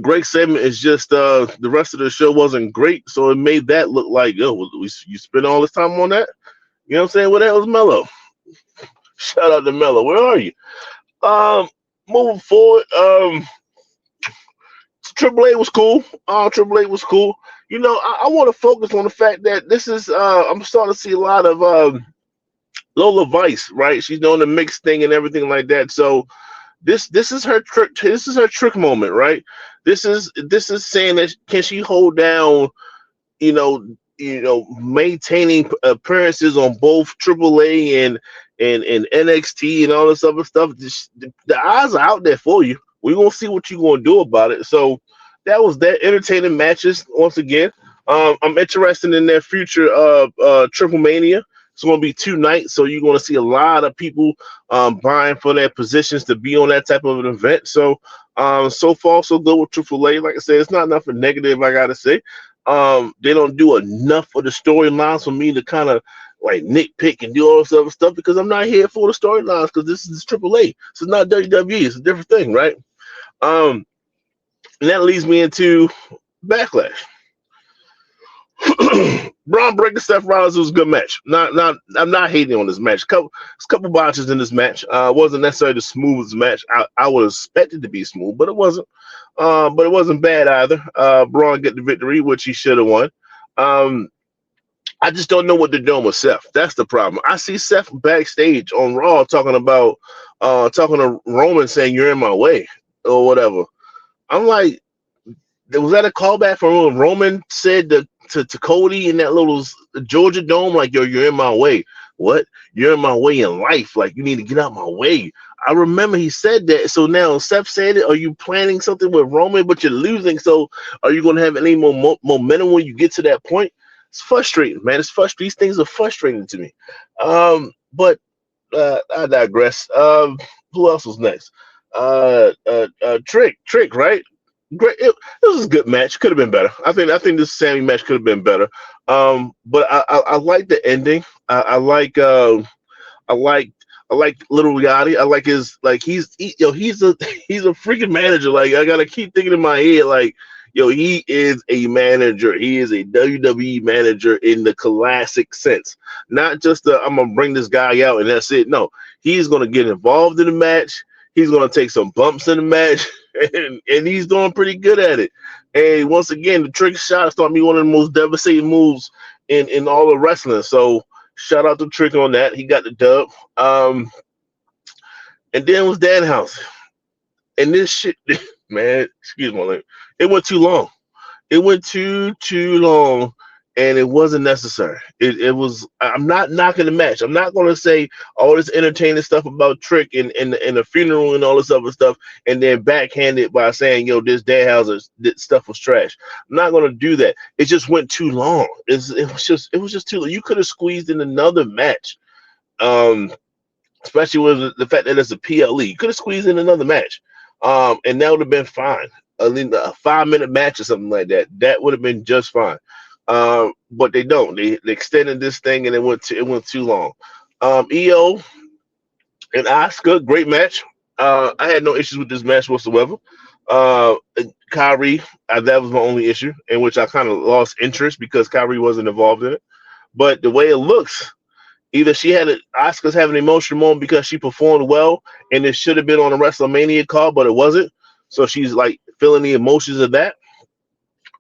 great segment is just the rest of the show wasn't great, so it made that look like, yo, you spent all this time on that? You know what I'm saying? Where the hell was Mello? Shout out to Mello. Where are you? Moving forward, Triple A was cool. Triple A was cool. I want to focus on the fact that this is I'm starting to see a lot of Lola Vice, right? She's doing the mix thing and everything like that. So This is her trick. This is her trick moment, right? This is saying that can she hold down, maintaining appearances on both AAA and NXT and all this other stuff. The odds are out there for you. We're gonna see what you're gonna do about it. So that was that. Entertaining matches once again. I'm interested in their future Triple Mania. It's going to be 2 nights, so you're going to see a lot of people vying for their positions to be on that type of an event. So, so far, so good with AAA. Like I said, it's not nothing negative, I got to say. They don't do enough for the storylines for me to kind of like nitpick and do all this other stuff because I'm not here for the storylines because this is AAA. This is not WWE. It's a different thing, right? And that leads me into Backlash. Braun Breaker, Seth Rollins was a good match. I'm not hating on this match. Couple botches in this match. Wasn't necessarily the smoothest match. I would expect it to be smooth, but it wasn't. But it wasn't bad either. Braun get the victory, which he should have won. I just don't know what they're doing with Seth. That's the problem. I see Seth backstage on Raw talking to Roman saying you're in my way or whatever. I'm like, was that a callback from when Roman said to Cody in that little Georgia Dome, like, yo, you're in my way. What? You're in my way in life. Like, you need to get out my way. I remember he said that. So now Seth said it. Are you planning something with Roman, but you're losing? So are you going to have any more momentum when you get to that point? It's frustrating, man. It's frustrating. These things are frustrating to me. But I digress. Who else was next? Trick, right? Great. It was a good match. Could have been better. I think this Sammy match could have been better. But I like the ending. I like Little Yachty. I like his he's a freaking manager. Like I gotta keep thinking in my head like he is a manager. He is a WWE manager in the classic sense. Not just I'm gonna bring this guy out and that's it. No, he's gonna get involved in the match. He's gonna take some bumps in the match. And he's doing pretty good at it. And once again, the trick shot is thought to be one of the most devastating moves in all of wrestling. So shout out to Trick on that. He got the dub. And then was Danhausen. And this shit, man, excuse my language. It went too long. It went too long. And it wasn't necessary. It was. I'm not knocking the match. I'm not going to say all this entertaining stuff about Trick and the funeral and all this other stuff, and then backhand it by saying, this Danhausen stuff was trash. I'm not going to do that. It just went too long. It was just too long. You could have squeezed in another match, especially with the fact that it's a PLE. You could have squeezed in another match, and that would have been fine. A 5-minute match or something like that. That would have been just fine. But they don't. They extended this thing and it went too long. EO and Asuka, great match. I had no issues with this match whatsoever. Kyrie, that was my only issue, in which I kind of lost interest because Kyrie wasn't involved in it. But the way it looks, either Asuka's having an emotional moment because she performed well and it should have been on a WrestleMania card, but it wasn't. So she's like feeling the emotions of that.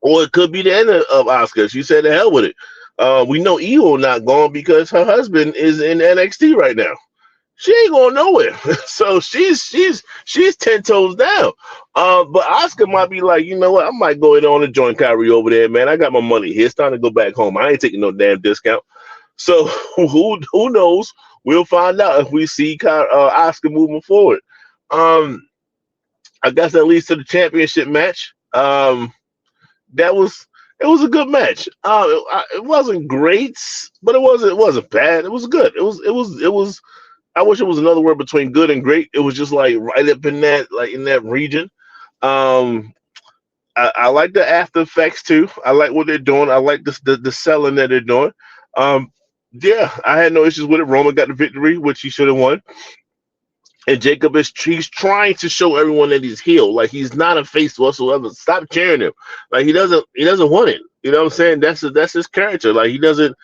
Or it could be the end of Asuka. She said, "The hell with it." We know Io not gone because her husband is in NXT right now. She ain't going nowhere. So she's 10 toes down. But Asuka might be like, you know what? I might go in on and join Kyrie over there, man. I got my money here. It's time to go back home. I ain't taking no damn discount. So who knows? We'll find out if we see Asuka moving forward. I guess that leads to the championship match. It was a good match. It wasn't great, but it wasn't bad. It was good. It was. I wish it was another word between good and great. It was just like right up in that region. I like the after effects too. I like what they're doing. I like the selling that they're doing. Yeah, I had no issues with it. Roman got the victory, which he should have won. And Jacob he's trying to show everyone that he's heel. Like he's not a face whatsoever. Stop cheering him. Like he doesn't want it. You know what I'm saying? That's his character. Like he doesn't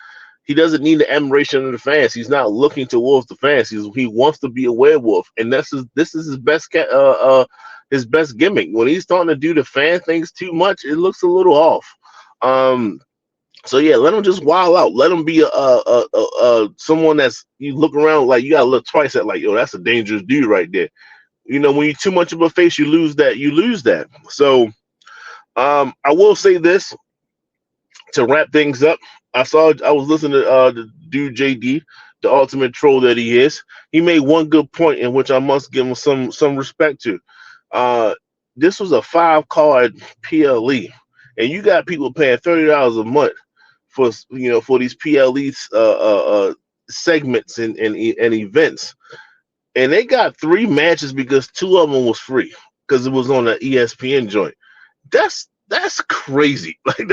need the admiration of the fans. He's not looking towards the fans. He wants to be a werewolf, and this is his best gimmick. When he's starting to do the fan things too much, it looks a little off. So yeah, let him just wild out. Let him be someone that's you look around like you gotta look twice at like, yo, that's a dangerous dude right there. You know, when you're too much of a face, you lose that. You lose that. So I will say this to wrap things up. I was listening to the dude JD, the ultimate troll that he is. He made one good point in which I must give him some respect to. This was a 5-card PLE, and you got people paying $30 a month for these PLE segments and events, and they got 3 matches because 2 of them was free because it was on the ESPN joint. That's crazy. Like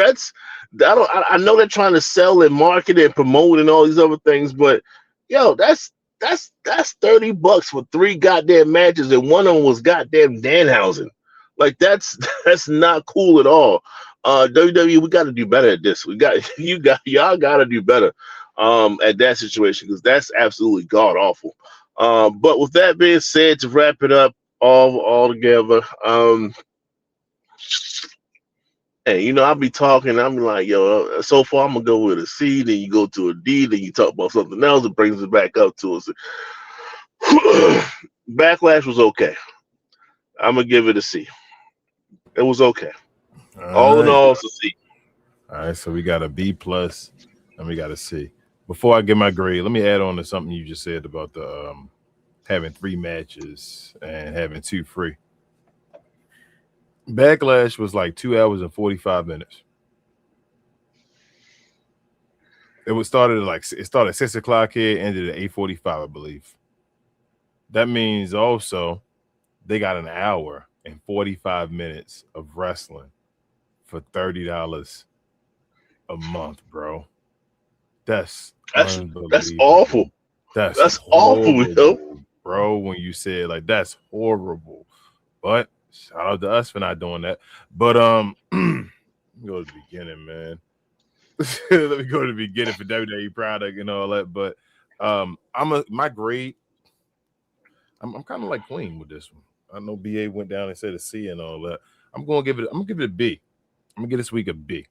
I know they're trying to sell and market and promote and all these other things, but yo, that's $30 for 3 goddamn matches, and one of them was goddamn Danhausen. Like that's not cool at all. WWE, we got to do better at this. Y'all got to do better at that situation, because that's absolutely god awful. But with that being said, to wrap it up all together, hey, you know, I'll be talking, I'm like, yo, so far I'm gonna go with a C, then you go to a D, then you talk about something else, it brings it back up to us. Backlash was okay. I'm gonna give it a C. It was okay. All in all, it's a C. All right, so we got a B plus and we got a C. Before I get my grade, let me add on to something you just said about the having 3 matches and having 2 free. Backlash was like 2 hours and 45 minutes. It started at 6 o'clock here, ended at 8:45, I believe. That means also they got an hour and 45 minutes of wrestling for $30 a month, bro. That's awful. That's awful, yo. Bro, when you said like that's horrible. But shout out to us for not doing that. But let me go to the beginning, man. Let me go to the beginning for WWE product and all that. But my grade, I'm kind of like Queen with this one. I know BA went down and said a C and all that. I'm gonna give it a B. I'm gonna give this week a B.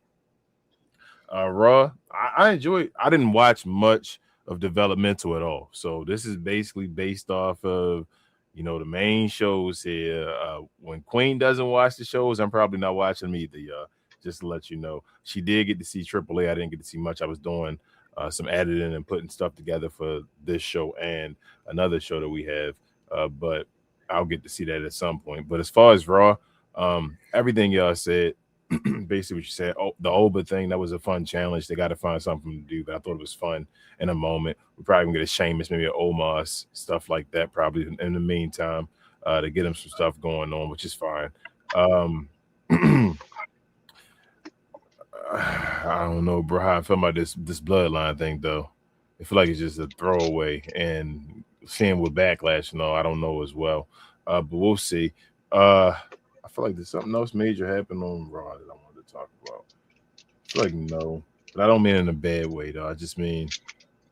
Raw, I enjoyed. I didn't watch much of developmental at all. So this is basically based off of, you know, the main shows here. When Queen doesn't watch the shows, I'm probably not watching them either, y'all. Just to let you know. She did get to see AAA. I didn't get to see much. I was doing some editing and putting stuff together for this show and another show that we have. But I'll get to see that at some point. But as far as Raw, everything y'all said, basically what you said, the Oba thing, that was a fun challenge. They got to find something to do, but I thought it was fun in a moment. We probably gonna get a Sheamus, maybe an Omos, stuff like that, probably in the meantime, to get him some stuff going on, which is fine. I don't know, bro, how I feel about this bloodline thing, though. I feel like it's just a throwaway, and seeing with Backlash and all, I don't know as well. But we'll see. I feel like there's something else major happened on Raw that I wanted to talk about. I feel like no, but I don't mean in a bad way, though. I just mean,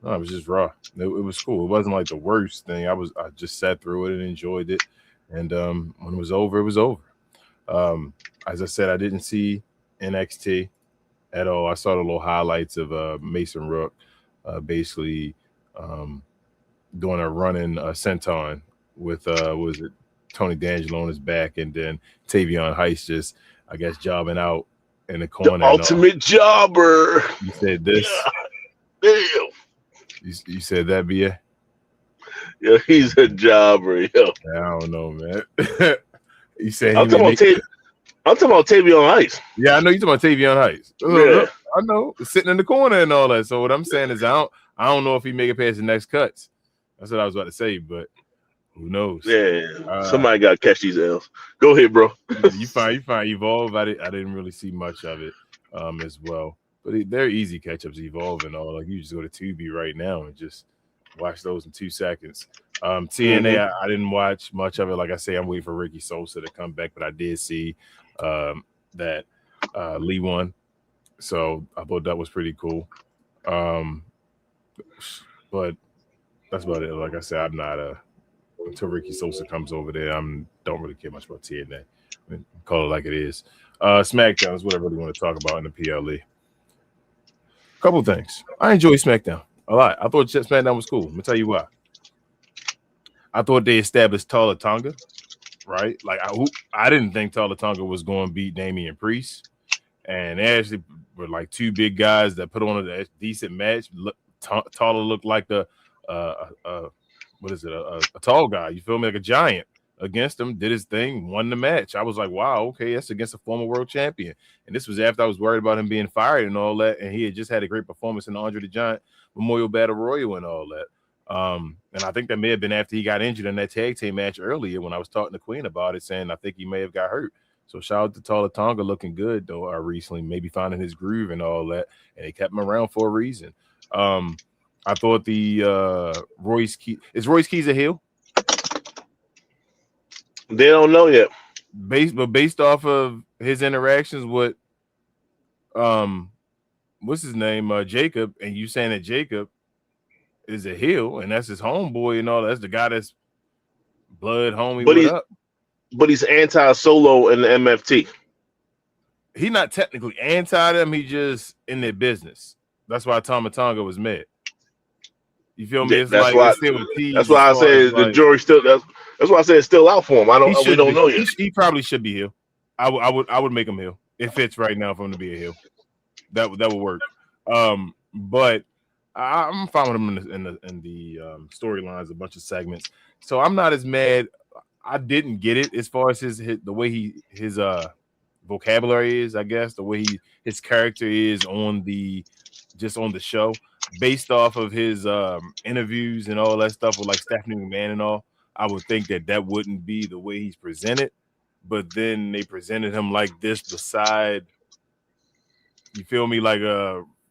no, it was just Raw. It was cool. It wasn't like the worst thing. I just sat through it and enjoyed it. And when it was over, it was over. As I said, I didn't see NXT at all. I saw the little highlights of Mason Rook basically doing a running senton with was it Tony D'Angelo on his back, and then Tavion Heist just, I guess, jobbing out in the corner. The ultimate jobber. You said this. Yeah. Damn. You said that, BA? Yeah, he's a jobber, yo. I don't know, man. You said I'm talking about Tavion Heist. Yeah, I know you're talking about Tavion Heist. Yeah. I know, sitting in the corner and all that. So what I'm saying is, I don't know if he make it past the next cuts. That's what I was about to say, but who knows? Yeah, somebody got to catch these L's. Go ahead, bro. You fine. Evolve. I didn't really see much of it as well, but they're easy catch-ups. Evolve and all. Like, you just go to Tubi right now and just watch those in 2 seconds. TNA, I didn't watch much of it. Like I say, I'm waiting for Ricky Sosa to come back, but I did see that Lee won, so I thought that was pretty cool. But that's about it. Like I said, I'm not until Ricky Sosa comes over there, don't really care much about TNA. I mean, call it like it is. SmackDown is what I really want to talk about in the PLE. Couple things. I enjoy SmackDown a lot. I thought SmackDown was cool. Let me tell you why. I thought they established Tala Tonga right? Like I didn't think Tala Tonga was going to beat Damian Priest, and they actually were like two big guys that put on a decent match. Tala looked like what is it? A tall guy. You feel me? Like a giant against him. Did his thing. Won the match. I was like, wow, okay, that's against a former world champion. And this was after I was worried about him being fired and all that. And he had just had a great performance in the Andre the Giant Memorial Battle Royal and all that. And I think that may have been after he got injured in that tag team match earlier when I was talking to Queen about it, saying I think he may have got hurt. So shout out to Tala Tonga looking good though recently, maybe finding his groove and all that. And they kept him around for a reason. I thought the Royce Keys a heel? They don't know yet. Based off of his interactions with what's his name? Jacob, and you saying that Jacob is a heel and that's his homeboy and all that's the guy that's blood homie. What up? But he's anti-Solo in the MFT. He's not technically anti them, he just in their business. That's why Tama Tonga was mad. You feel me? It's that's like why. That's why I said the jury still. That's why I said it's still out for him. We don't know yet. He probably should be heel. I would make him heel. It fits right now for him to be a heel. That would work. But I'm fine with him in the storylines, a bunch of segments. So I'm not as mad. I didn't get it as far as the way his vocabulary is. I guess the way his character is on the show. Based off of his interviews and all that stuff with like Stephanie McMahon and all, I would think that wouldn't be the way he's presented. But then they presented him like this beside, you feel me, like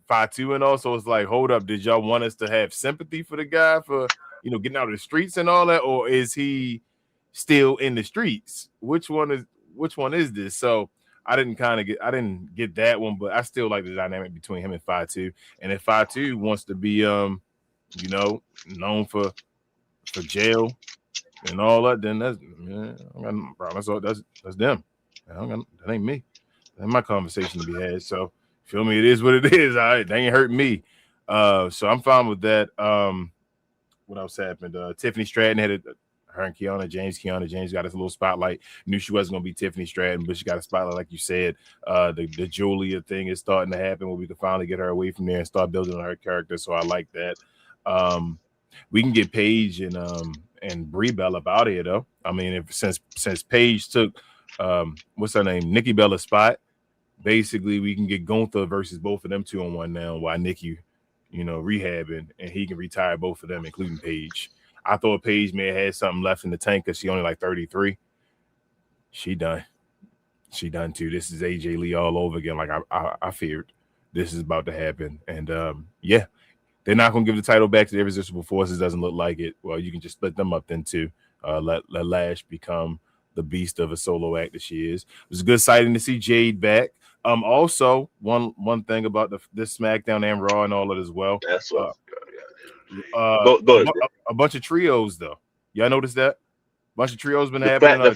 Fatu and all. So it's like, hold up, did y'all want us to have sympathy for the guy for getting out of the streets and all that, or is he still in the streets? Which one is this? So I didn't get that one, but I still like the dynamic between him and Fatu. And if Fatu wants to be known for jail and all that, then that's them. That ain't me. That ain't my conversation to be had. So feel me, it is what it is. All right, they ain't hurting me. So I'm fine with that. What else happened? Tiffany Stratton had her and Kiana James got us a little spotlight. Knew she wasn't gonna be Tiffany Stratton, but she got a spotlight, like you said. The Julia thing is starting to happen where we can finally get her away from there and start building on her character. So I like that. We can get Paige and Brie Bella up out of here though. I mean, since Paige took what's her name, Nikki Bella's spot, basically we can get Gunther versus both of them 2-on-1 now. While Nikki, rehabbing, and he can retire both of them, including Paige. I thought Paige may have had something left in the tank because she only like 33. She done too. This is AJ Lee all over again. Like I feared this is about to happen. And yeah, they're not gonna give the title back to the Irresistible Forces. Doesn't look like it. Well, you can just split them up then too. Let Lash become the beast of a solo act that she is. It was a good sighting to see Jade back. Also, one thing about this SmackDown and Raw and all of it as well. That's what. A bunch of trios though. Y'all notice that? A bunch of trios been happening. The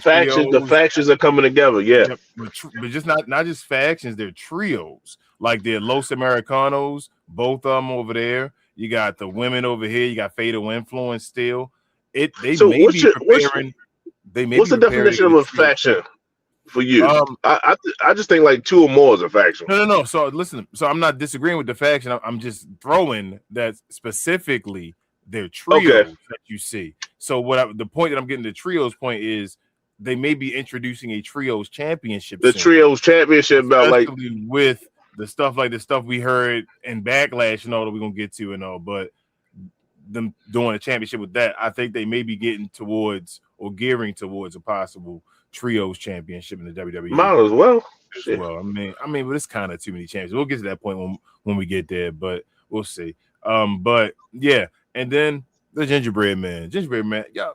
factions are coming together. Yeah, but just not just factions. They're trios. Like they're Los Americanos, both of them over there. You got the women over here. You got Fatal Influence still. What's the definition of a faction for you? I just think like two or more is a faction. No. So listen. So I'm not disagreeing with the faction. I'm just throwing that specifically they're trios that you see. So the point that I'm getting, the trios point is they may be introducing a trios championship. The trios championship belt, like with the stuff we heard in Backlash and all that we're gonna get to and all, but them doing a championship with that, I think they may be getting towards or gearing towards a possible trios championship in the WWE. Might as well. Well, I mean, but it's kind of too many champions. We'll get to that point when we get there, but we'll see. But yeah, and then the Gingerbread Man, yeah.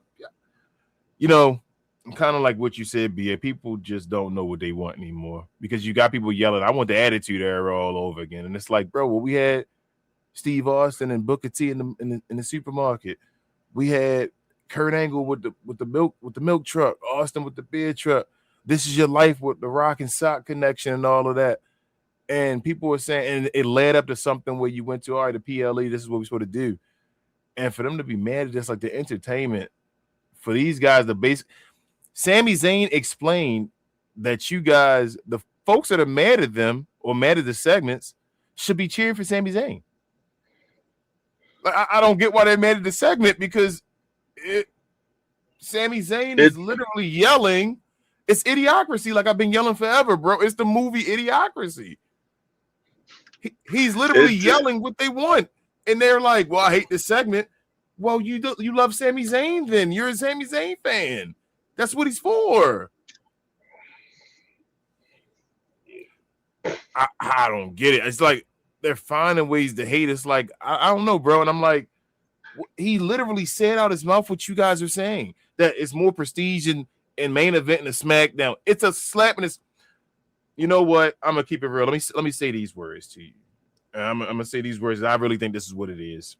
Kind of like what you said, BA. People just don't know what they want anymore because you got people yelling, "I want the Attitude Era all over again," and it's like, bro, well, we had Steve Austin and Booker T in the supermarket. We had Kurt Angle with the milk truck, Austin with the beer truck. This is your life with the Rock and Sock connection and all of that. And people were saying, and it led up to something where you went to, all right, the PLE, this is what we're supposed to do. And for them to be mad at this, like the entertainment, for these guys, Sami Zayn explained that you guys, the folks that are mad at them or mad at the segments, should be cheering for Sami Zayn. I don't get why they're mad at the segment because Sami Zayn is literally yelling. It's Idiocracy, like I've been yelling forever, bro. It's the movie Idiocracy. He's literally yelling what they want, and they're like, "Well, I hate this segment." Well, you love Sami Zayn, then you're a Sami Zayn fan. That's what he's for. I don't get it. It's like they're finding ways to hate. It's like I don't know, bro. And I'm like, he literally said out his mouth what you guys are saying, that it's more prestige in main event in a SmackDown. It's a slap in his. You know what? I'm gonna keep it real. Let me say these words to you. I'm gonna say these words. I really think this is what it is.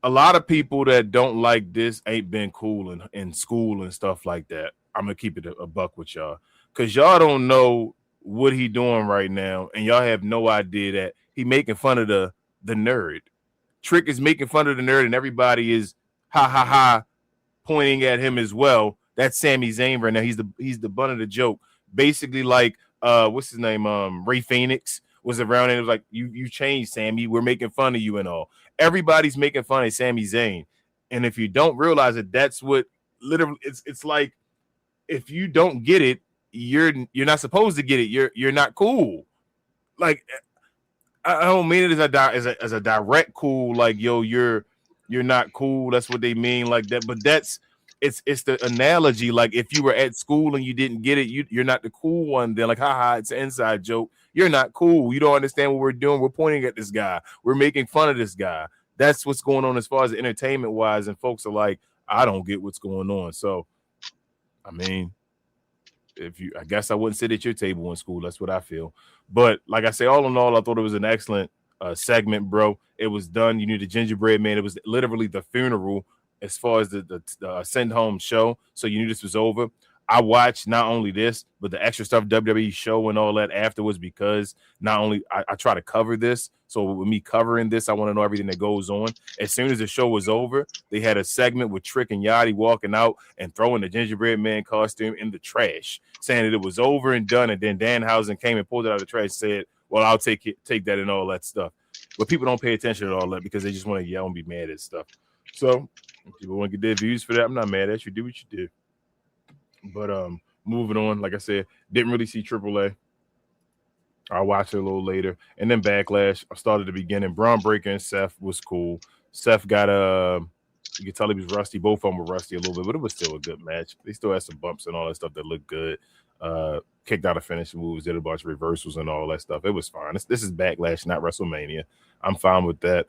A lot of people that don't like this ain't been cool in school and stuff like that. I'm gonna keep it a buck with y'all, because y'all don't know what he doing right now, and y'all have no idea that he making fun of the nerd. Trick is making fun of the nerd, and everybody is ha ha ha pointing at him as well. That's Sami Zayn right now. He's the butt of the joke. Basically, like what's his name? Ray Phoenix was around, and it was like, you changed, Sammy. We're making fun of you and all. Everybody's making fun of Sami Zayn, and if you don't realize it, that's what literally it's like. If you don't get it, you're not supposed to get it. You're not cool. Like, I don't mean it as a direct cool. Like, yo, you're not cool. That's what they mean, like that. But it's the analogy. Like, if you were at school and you didn't get it, you're not the cool one. Then, like, haha, it's an inside joke. You're not cool. You don't understand what we're doing. We're pointing at this guy. We're making fun of this guy. That's what's going on as far as entertainment wise. And folks are like, I don't get what's going on. So, I mean, I guess I wouldn't sit at your table in school. That's what I feel. But like I say, all in all, I thought it was an excellent segment, bro. It was done. You knew the gingerbread man. It was literally the funeral as far as the send home show. So you knew this was over. I watched not only this, but the extra stuff, WWE show and all that afterwards, because not only I try to cover this. So with me covering this, I want to know everything that goes on. As soon as the show was over, they had a segment with Trick and Yachty walking out and throwing the gingerbread man costume in the trash, saying that it was over and done. And then Danhausen came and pulled it out of the trash and said, well, I'll take that and all that stuff. But people don't pay attention to all that because they just want to yell and be mad at stuff. So if people want to get their views for that, I'm not mad at you. Do what you do. But moving on, like I said, didn't really see AAA. I'll watch it a little later. And then Backlash, I started at the beginning. Braun Breaker and Seth was cool. Seth got you could tell he was rusty. Both of them were rusty a little bit, but it was still a good match. They still had some bumps and all that stuff that looked good. Kicked out of finishing moves, did a bunch of reversals and all that stuff. It was fine. This is Backlash, not WrestleMania. I'm fine with that.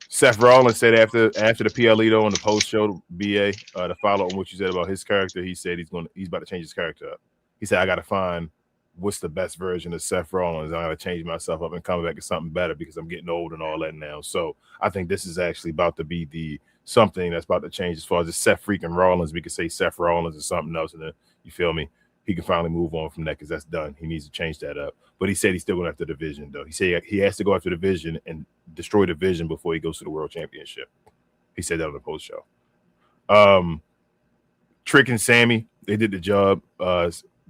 Seth Rollins said after the PLE though on the post show, BA, to follow on what you said about his character, he said he's about to change his character up. He said, I got to find what's the best version of Seth Rollins. I got to change myself up and come back to something better because I'm getting old and all that now. So I think this is actually about to be the something that's about to change as far as the Seth freaking Rollins. We could say Seth Rollins or something else, and then you feel me? He can finally move on from that because that's done. He needs to change that up. But he said he's still going after the Vision, though. He said he has to go after the Vision and destroy the Vision before he goes to the World Championship. He said that on the post show. Trick and Sammy, they did the job.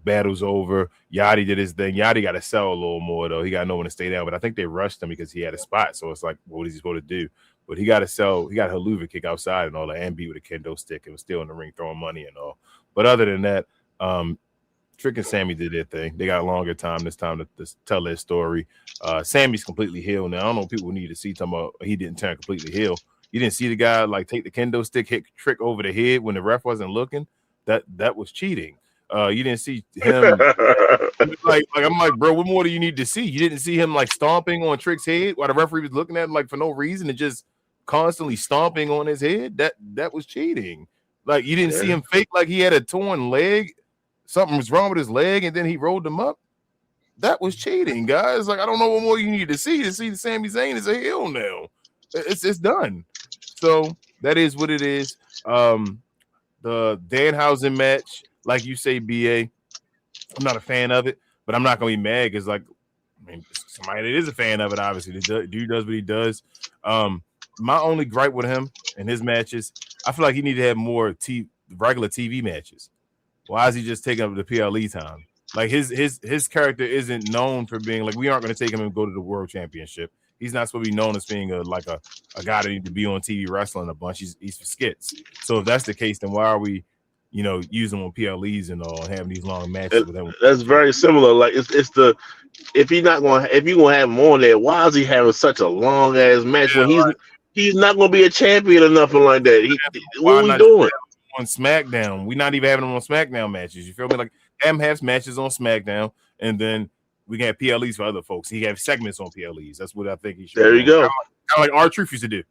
Battle's over. Yachty did his thing. Yachty got to sell a little more, though. He got no one to stay down. But I think they rushed him because he had a spot. So it's like, what is he supposed to do? But he got to sell. He got Haluva kick outside and all that, and beat with a kendo stick and was still in the ring throwing money and all. But other than that, Trick and Sammy did their thing. They got longer time this time to tell their story. Sammy's completely healed now. I don't know what people need to see talking about he didn't turn completely healed. You didn't see the guy like take the kendo stick, hit Trick over the head when the ref wasn't looking. That was cheating. You didn't see him like I'm like, bro, what more do you need to see? You didn't see him like stomping on Trick's head while the referee was looking at him like for no reason and just constantly stomping on his head. That was cheating. Like you didn't see him fake like he had a torn leg. Something was wrong with his leg, and then he rolled him up. That was cheating, guys. Like I don't know what more you need to see that Sami Zayn is a heel now. It's done. So that is what it is. The Danhausen match, like you say, BA. I'm not a fan of it, but I'm not gonna be mad because, like, I mean, somebody that is a fan of it, obviously, the dude does what he does. my only gripe with him and his matches, I feel like he needed to have more regular TV matches. Why is he just taking up the PLE time? Like his character isn't known for being like, we aren't going to take him and go to the World Championship. He's not supposed to be known as being a guy that needs to be on TV wrestling a bunch. He's for skits. So if that's the case, then why are we, using him on PLEs and all, having these long matches with him? That's very similar. Like if you're gonna have him on there, why is he having such a long ass match when he's not gonna be a champion or nothing like that? What are we doing on SmackDown? We're not even having him on SmackDown matches. You feel me? Like have him have matches on SmackDown, and then we can have PLEs for other folks. He have segments on PLEs. That's what I think he should. There you go. Kind of like R-Truth used to do.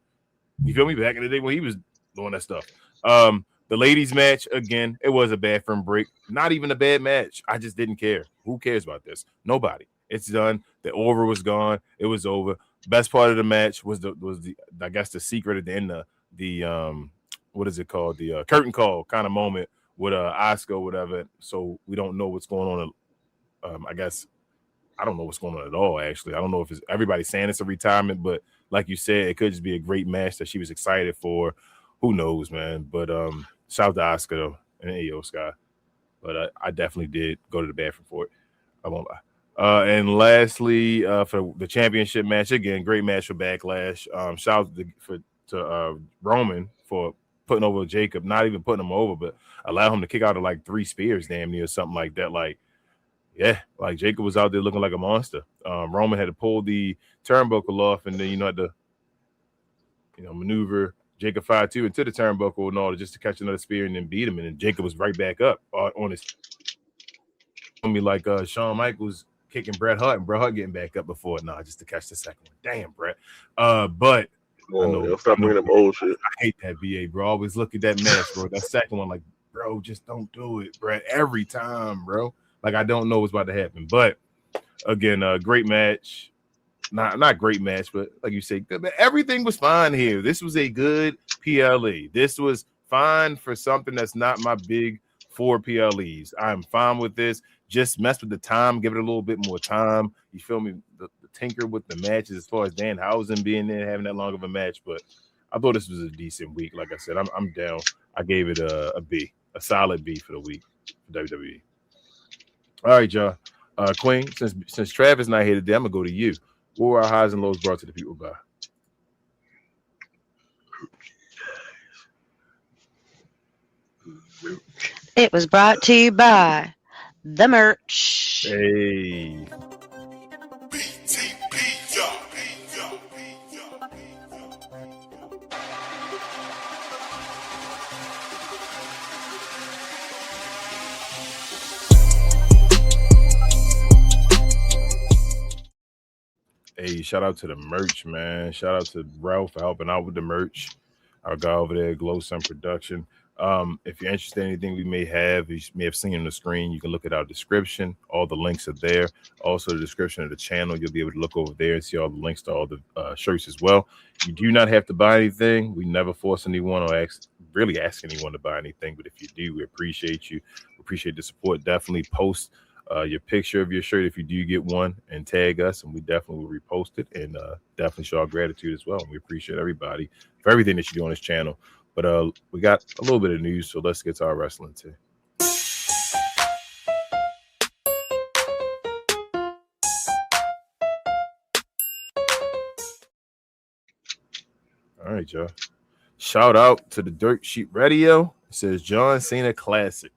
You feel me? Back in the day when he was doing that stuff. The ladies match, again, it was a bathroom break. Not even a bad match. I just didn't care. Who cares about this? Nobody. It's done. The aura was gone. It was over. Best part of the match was the I guess the secret at the end of the what is it called? The curtain call kind of moment with Asuka or whatever. So we don't know what's going on. I guess I don't know what's going on at all, actually. I don't know if it's everybody's saying it's a retirement, but like you said, it could just be a great match that she was excited for. Who knows, man? But shout out to Asuka though and AO Sky. But I definitely did go to the bathroom for it. I won't lie. And lastly, for the championship match, again, great match for Backlash. Shout out to Roman for putting over Jacob, not even putting him over, but allow him to kick out of like 3 spears, damn near, something like that. Like, yeah, like Jacob was out there looking like a monster. Roman had to pull the turnbuckle off, and then had to, maneuver Jacob 5-2 into the turnbuckle and all just to catch another spear and then beat him. And then Jacob was right back up on his. Like Shawn Michaels kicking Bret Hart and Bret Hart getting back up before. Nah, just to catch the second one. Damn, Bret. But stop bringing up old shit. I hate that BA, bro. Always look at that match, bro. That second one, like, bro, just don't do it, Bret. Every time, bro. Like, I don't know what's about to happen. But again, great match. Not great match, but like you say, good. Everything was fine here. This was a good PLE. This was fine for something that's not my big 4 PLEs. I'm fine with this. Just mess with the time, give it a little bit more time. You feel me? The tinker with the matches as far as Danhausen being there, having that long of a match. But I thought this was a decent week. Like I said, I'm down. I gave it a B, a solid B for the week for WWE. All right, y'all. Queen, since Travis not here today, I'm gonna go to you. What were our highs and lows brought to the people by? It was brought to you by the merch. Hey. Hey, shout out to the merch, man. Shout out to Ralph for helping out with the merch. Our guy over there, Glow Sun Production. If you're interested in anything we may have, you may have seen on the screen, you can look at our description. All the links are there. Also, the description of the channel, you'll be able to look over there and see all the links to all the shirts as well. You do not have to buy anything. We never force anyone or ask anyone to buy anything. But if you do, we appreciate you. We appreciate the support. Definitely post your picture of your shirt if you do get one and tag us, and we definitely will repost it and definitely show our gratitude as well. And we appreciate everybody for everything that you do on this channel. But we got a little bit of news, so let's get to our wrestling too. All right, y'all. Shout out to the Dirt Sheet Radio. It says John Cena Classic.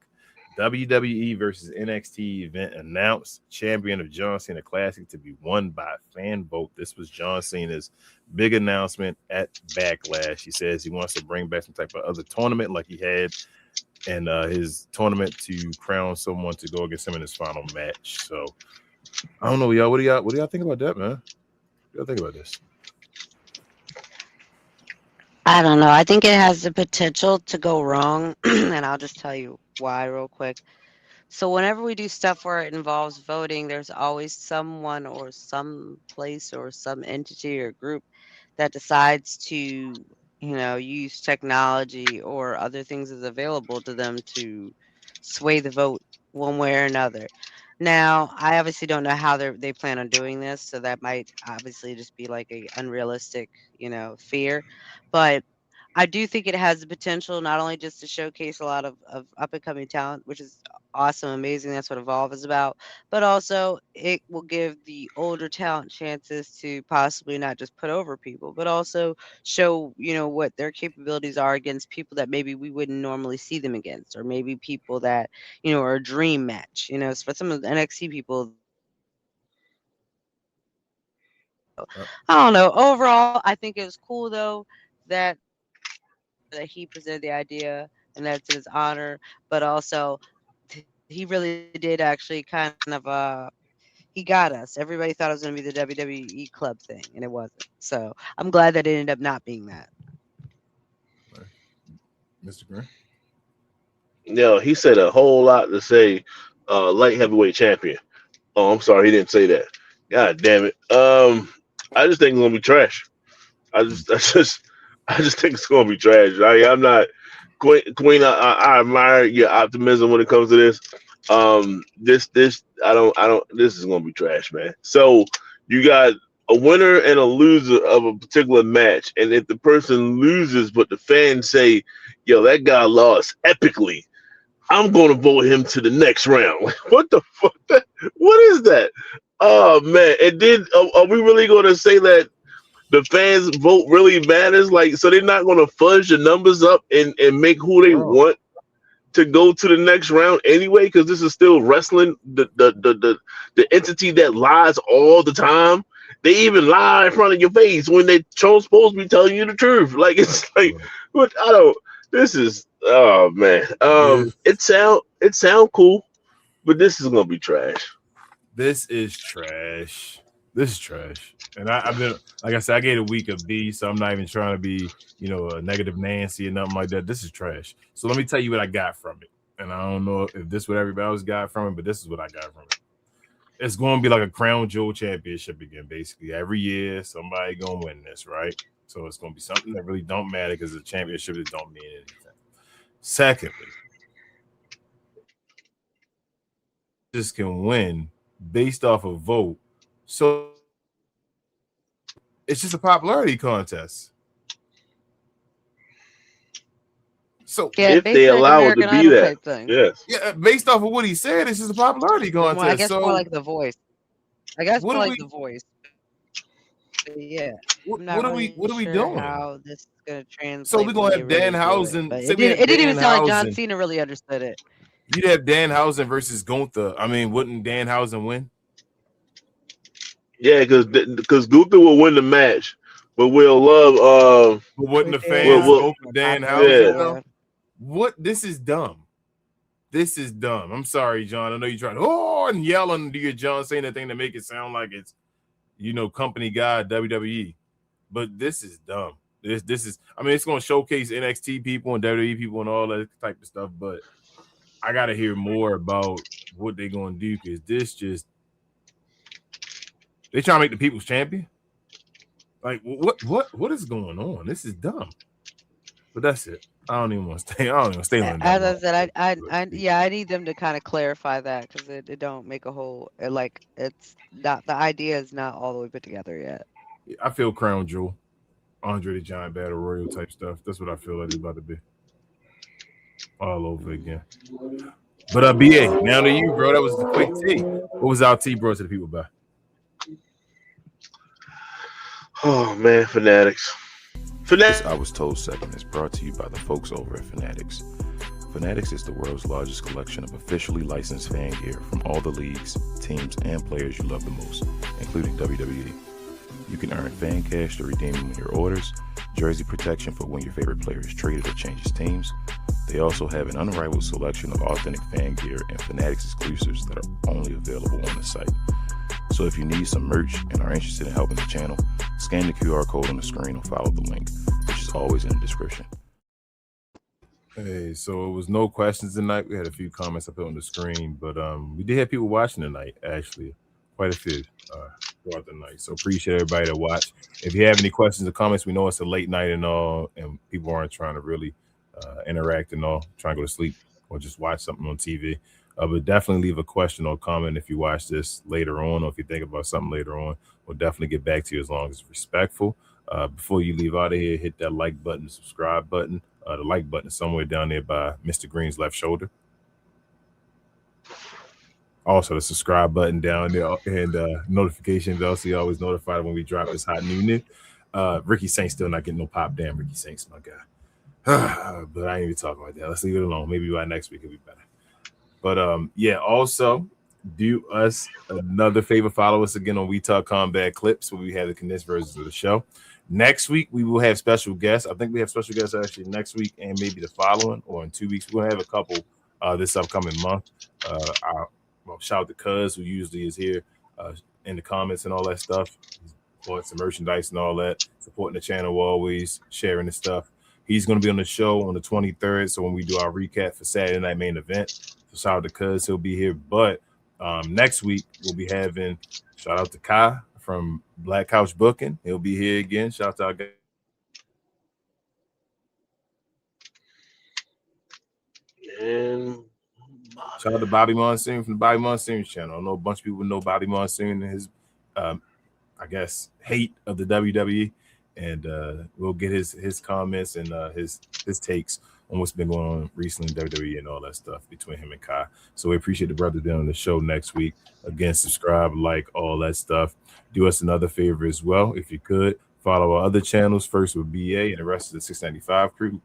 WWE versus NXT event announced. Champion of John Cena Classic to be won by fan vote. This was John Cena's big announcement at Backlash. He says he wants to bring back some type of other tournament like he had in his tournament to crown someone to go against him in his final match. So I don't know, y'all. What do y'all think about that, man? What do y'all think about this? I don't know. I think it has the potential to go wrong, and I'll just tell you why real quick. So whenever we do stuff where it involves voting, there's always someone or some place or some entity or group that decides to, use technology or other things that's available to them to sway the vote one way or another. Now, I obviously don't know how they plan on doing this, so that might obviously just be like a unrealistic, fear. But I do think it has the potential not only just to showcase a lot of up and coming talent, which is awesome, amazing. That's what Evolve is about. But also, it will give the older talent chances to possibly not just put over people, but also show, what their capabilities are against people that maybe we wouldn't normally see them against, or maybe people that, are a dream match. For some of the NXT people, Uh, I don't know. Overall, I think it was cool though that he presented the idea and that's in his honor, but also he really did actually kind of he got us. Everybody thought it was going to be the WWE club thing, and it wasn't. So I'm glad that it ended up not being that. Mr. Green. He said a whole lot to say light heavyweight champion. Oh, I'm sorry, he didn't say that. God damn it. I just think it's gonna be trash. I just think it's gonna be trash. I'm not Queen. I admire your optimism when it comes to this. I don't. This is gonna be trash, man. So you got a winner and a loser of a particular match, and if the person loses, but the fans say, "Yo, that guy lost epically," I'm going to vote him to the next round. What the fuck? What is that? Oh man! And then are we really going to say that the fans vote really matters? Like, so they're not going to fudge the numbers up and make who they want to go to the next round anyway? Because this is still wrestling, the entity that lies all the time. They even lie in front of your face when they're supposed to be telling you the truth. Like, it's like, what? I don't. This is, oh man. It sound cool, but this is gonna be trash. This is trash. This is trash. And I've been, like I said, I gave it a week of B, so I'm not even trying to be, a negative Nancy or nothing like that. This is trash. So let me tell you what I got from it. And I don't know if this is what everybody else got from it, but this is what I got from it. It's going to be like a crown jewel championship again, basically. Every year, somebody going to win this, right? So it's going to be something that really don't matter because it's a championship that don't mean anything. Secondly, this can win based off a vote. So it's just a popularity contest. So if they allow it to be that, yes, yeah, based off of what he said, it's just a popularity contest. Well, I guess so more like The Voice. I guess more like The Voice. But yeah. What are we doing? How this is gonna translate? So we're gonna have Danhausen. It didn't even sound like John Cena really understood it. You'd have Danhausen versus Gunther. I mean, wouldn't Danhausen win? Yeah, because Gunther will win the match, but we'll love. But wouldn't the fans vote for Danhausen? Yeah. What? This is dumb. This is dumb. I'm sorry, John. I know you're trying to and yell and do your John Cena thing to make it sound like it's company guy WWE. But this is dumb. This is. I mean, it's going to showcase NXT people and WWE people and all that type of stuff. But I got to hear more about what they're going to do because this just they trying to make the people's champion. Like what is going on? This is dumb. But that's it. I don't even want to stay. I don't even stay on that. As I said, I need them to kind of clarify that because it don't make a whole like it's not the idea is not all the way put together yet. I feel Crown Jewel, Andre the Giant Battle Royal type stuff. That's what I feel like it's about to be. All over again. But BA, now to you, bro. That was the quick tea. What was our tea, bro, to the people by? Oh man, Fanatics. This I Was Told segment is brought to you by the folks over at Fanatics. Fanatics is the world's largest collection of officially licensed fan gear from all the leagues, teams, and players you love the most, including WWE. You can earn fan cash to redeem them in your orders, jersey protection for when your favorite player is traded or changes teams. They also have an unrivaled selection of authentic fan gear and Fanatics exclusives that are only available on the site. So if you need some merch and are interested in helping the channel, scan the QR code on the screen or follow the link, which is always in the description. Hey, so it was no questions tonight. We had a few comments I put on the screen, but we did have people watching tonight, actually. Quite a few throughout the night. So appreciate everybody that watched. If you have any questions or comments, we know it's a late night and all, and people aren't trying to really interact and all, trying to go to sleep or just watch something on TV. But definitely leave a question or comment if you watch this later on, or if you think about something later on. We'll definitely get back to you as long as it's respectful. Before you leave out of here, hit that like button, subscribe button. The like button is somewhere down there by Mr. Green's left shoulder. Also, the subscribe button down there and notification bell so you're always notified when we drop this hot new news. Ricky Saints still not getting no pop. Damn, Ricky Saints, my guy. But I ain't even talking about that. Let's leave it alone. Maybe by next week it'll be better. But yeah, also do us another favor. Follow us again on We Talk Combat Clips, where we have the condensed versions of the show. Next week we will have special guests. I think we have special guests actually next week and maybe the following, or in 2 weeks. We're gonna have a couple this upcoming month. Shout out to Cuz, who usually is here in the comments and all that stuff. He's bought some merchandise and all that, supporting the channel, always sharing the stuff. He's going to be on the show on the 23rd. So when we do our recap for Saturday Night Main Event, so shout out to Cuz, he'll be here. But next week we'll be having shout out to Kai from Black Couch Booking. He'll be here again. Shout out to our guy. And shout out to Bobby Monsoon from the Bobby Monsoon channel. I know a bunch of people know Bobby Monsoon and his, I guess, hate of the WWE. And we'll get his comments and his takes on what's been going on recently in WWE and all that stuff between him and Kai. So we appreciate the brother being on the show next week. Again, subscribe, like, all that stuff. Do us another favor as well, if you could. Follow our other channels, first with BA and the rest of the 695 crew,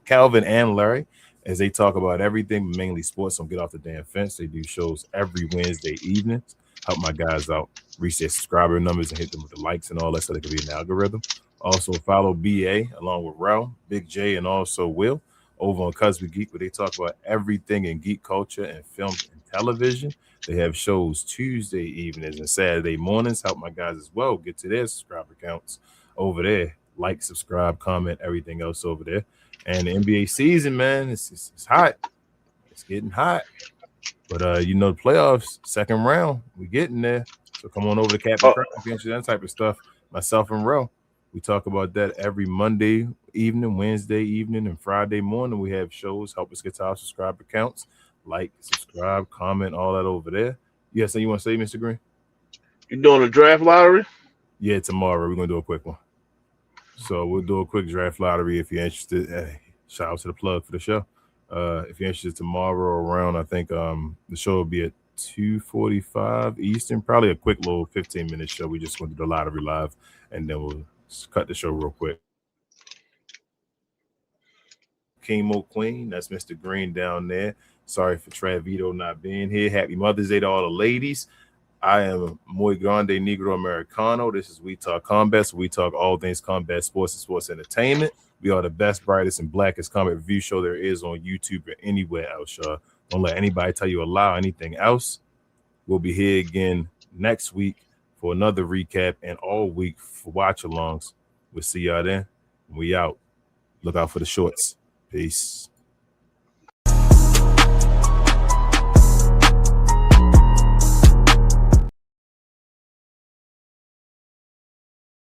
Calvin and Larry, as they talk about everything, mainly sports. Don't get off the damn fence. They do shows every Wednesday evening. Help my guys out, reach their subscriber numbers and hit them with the likes and all that so they can be an algorithm. Also follow BA along with Rel, Big J, and also Will over on Cuz We Geek, where they talk about everything in geek culture and film and television. They have shows Tuesday evenings and Saturday mornings. Help my guys as well get to their subscriber counts over there. Like, subscribe, comment, everything else over there. And the NBA season, man, it's hot. It's getting hot. But you know, the playoffs, second round, we getting there. So come on over to Captain Crowd if you're interested in that type of stuff. Myself and Rel, we talk about that every Monday evening, Wednesday evening, and Friday morning. We have shows. Help us get to our subscriber counts. Like, subscribe, comment, all that over there. Yes, you want to say, Mr. Green? You doing a draft lottery? Yeah, tomorrow we're gonna do a quick one. So we'll do a quick draft lottery if you're interested. Hey, shout out to the plug for the show. If you're interested tomorrow around, I think the show will be at 2:45 Eastern, probably a quick little 15-minute show. We just want to do the lottery live, and then we'll cut the show real quick. Chemo Queen, that's Mr. Green down there. Sorry for Travito not being here. Happy Mother's Day to all the ladies. I am Muy Grande Negro Americano. This is We Talk Combat. So we talk all things combat sports and sports entertainment. We are the best, brightest, and blackest combat review show there is on YouTube or anywhere else, y'all. Don't let anybody tell you a lie or anything else. We'll be here again next week for another recap and all week for watch-alongs. We'll see y'all then. We out. Look out for the shorts. Peace.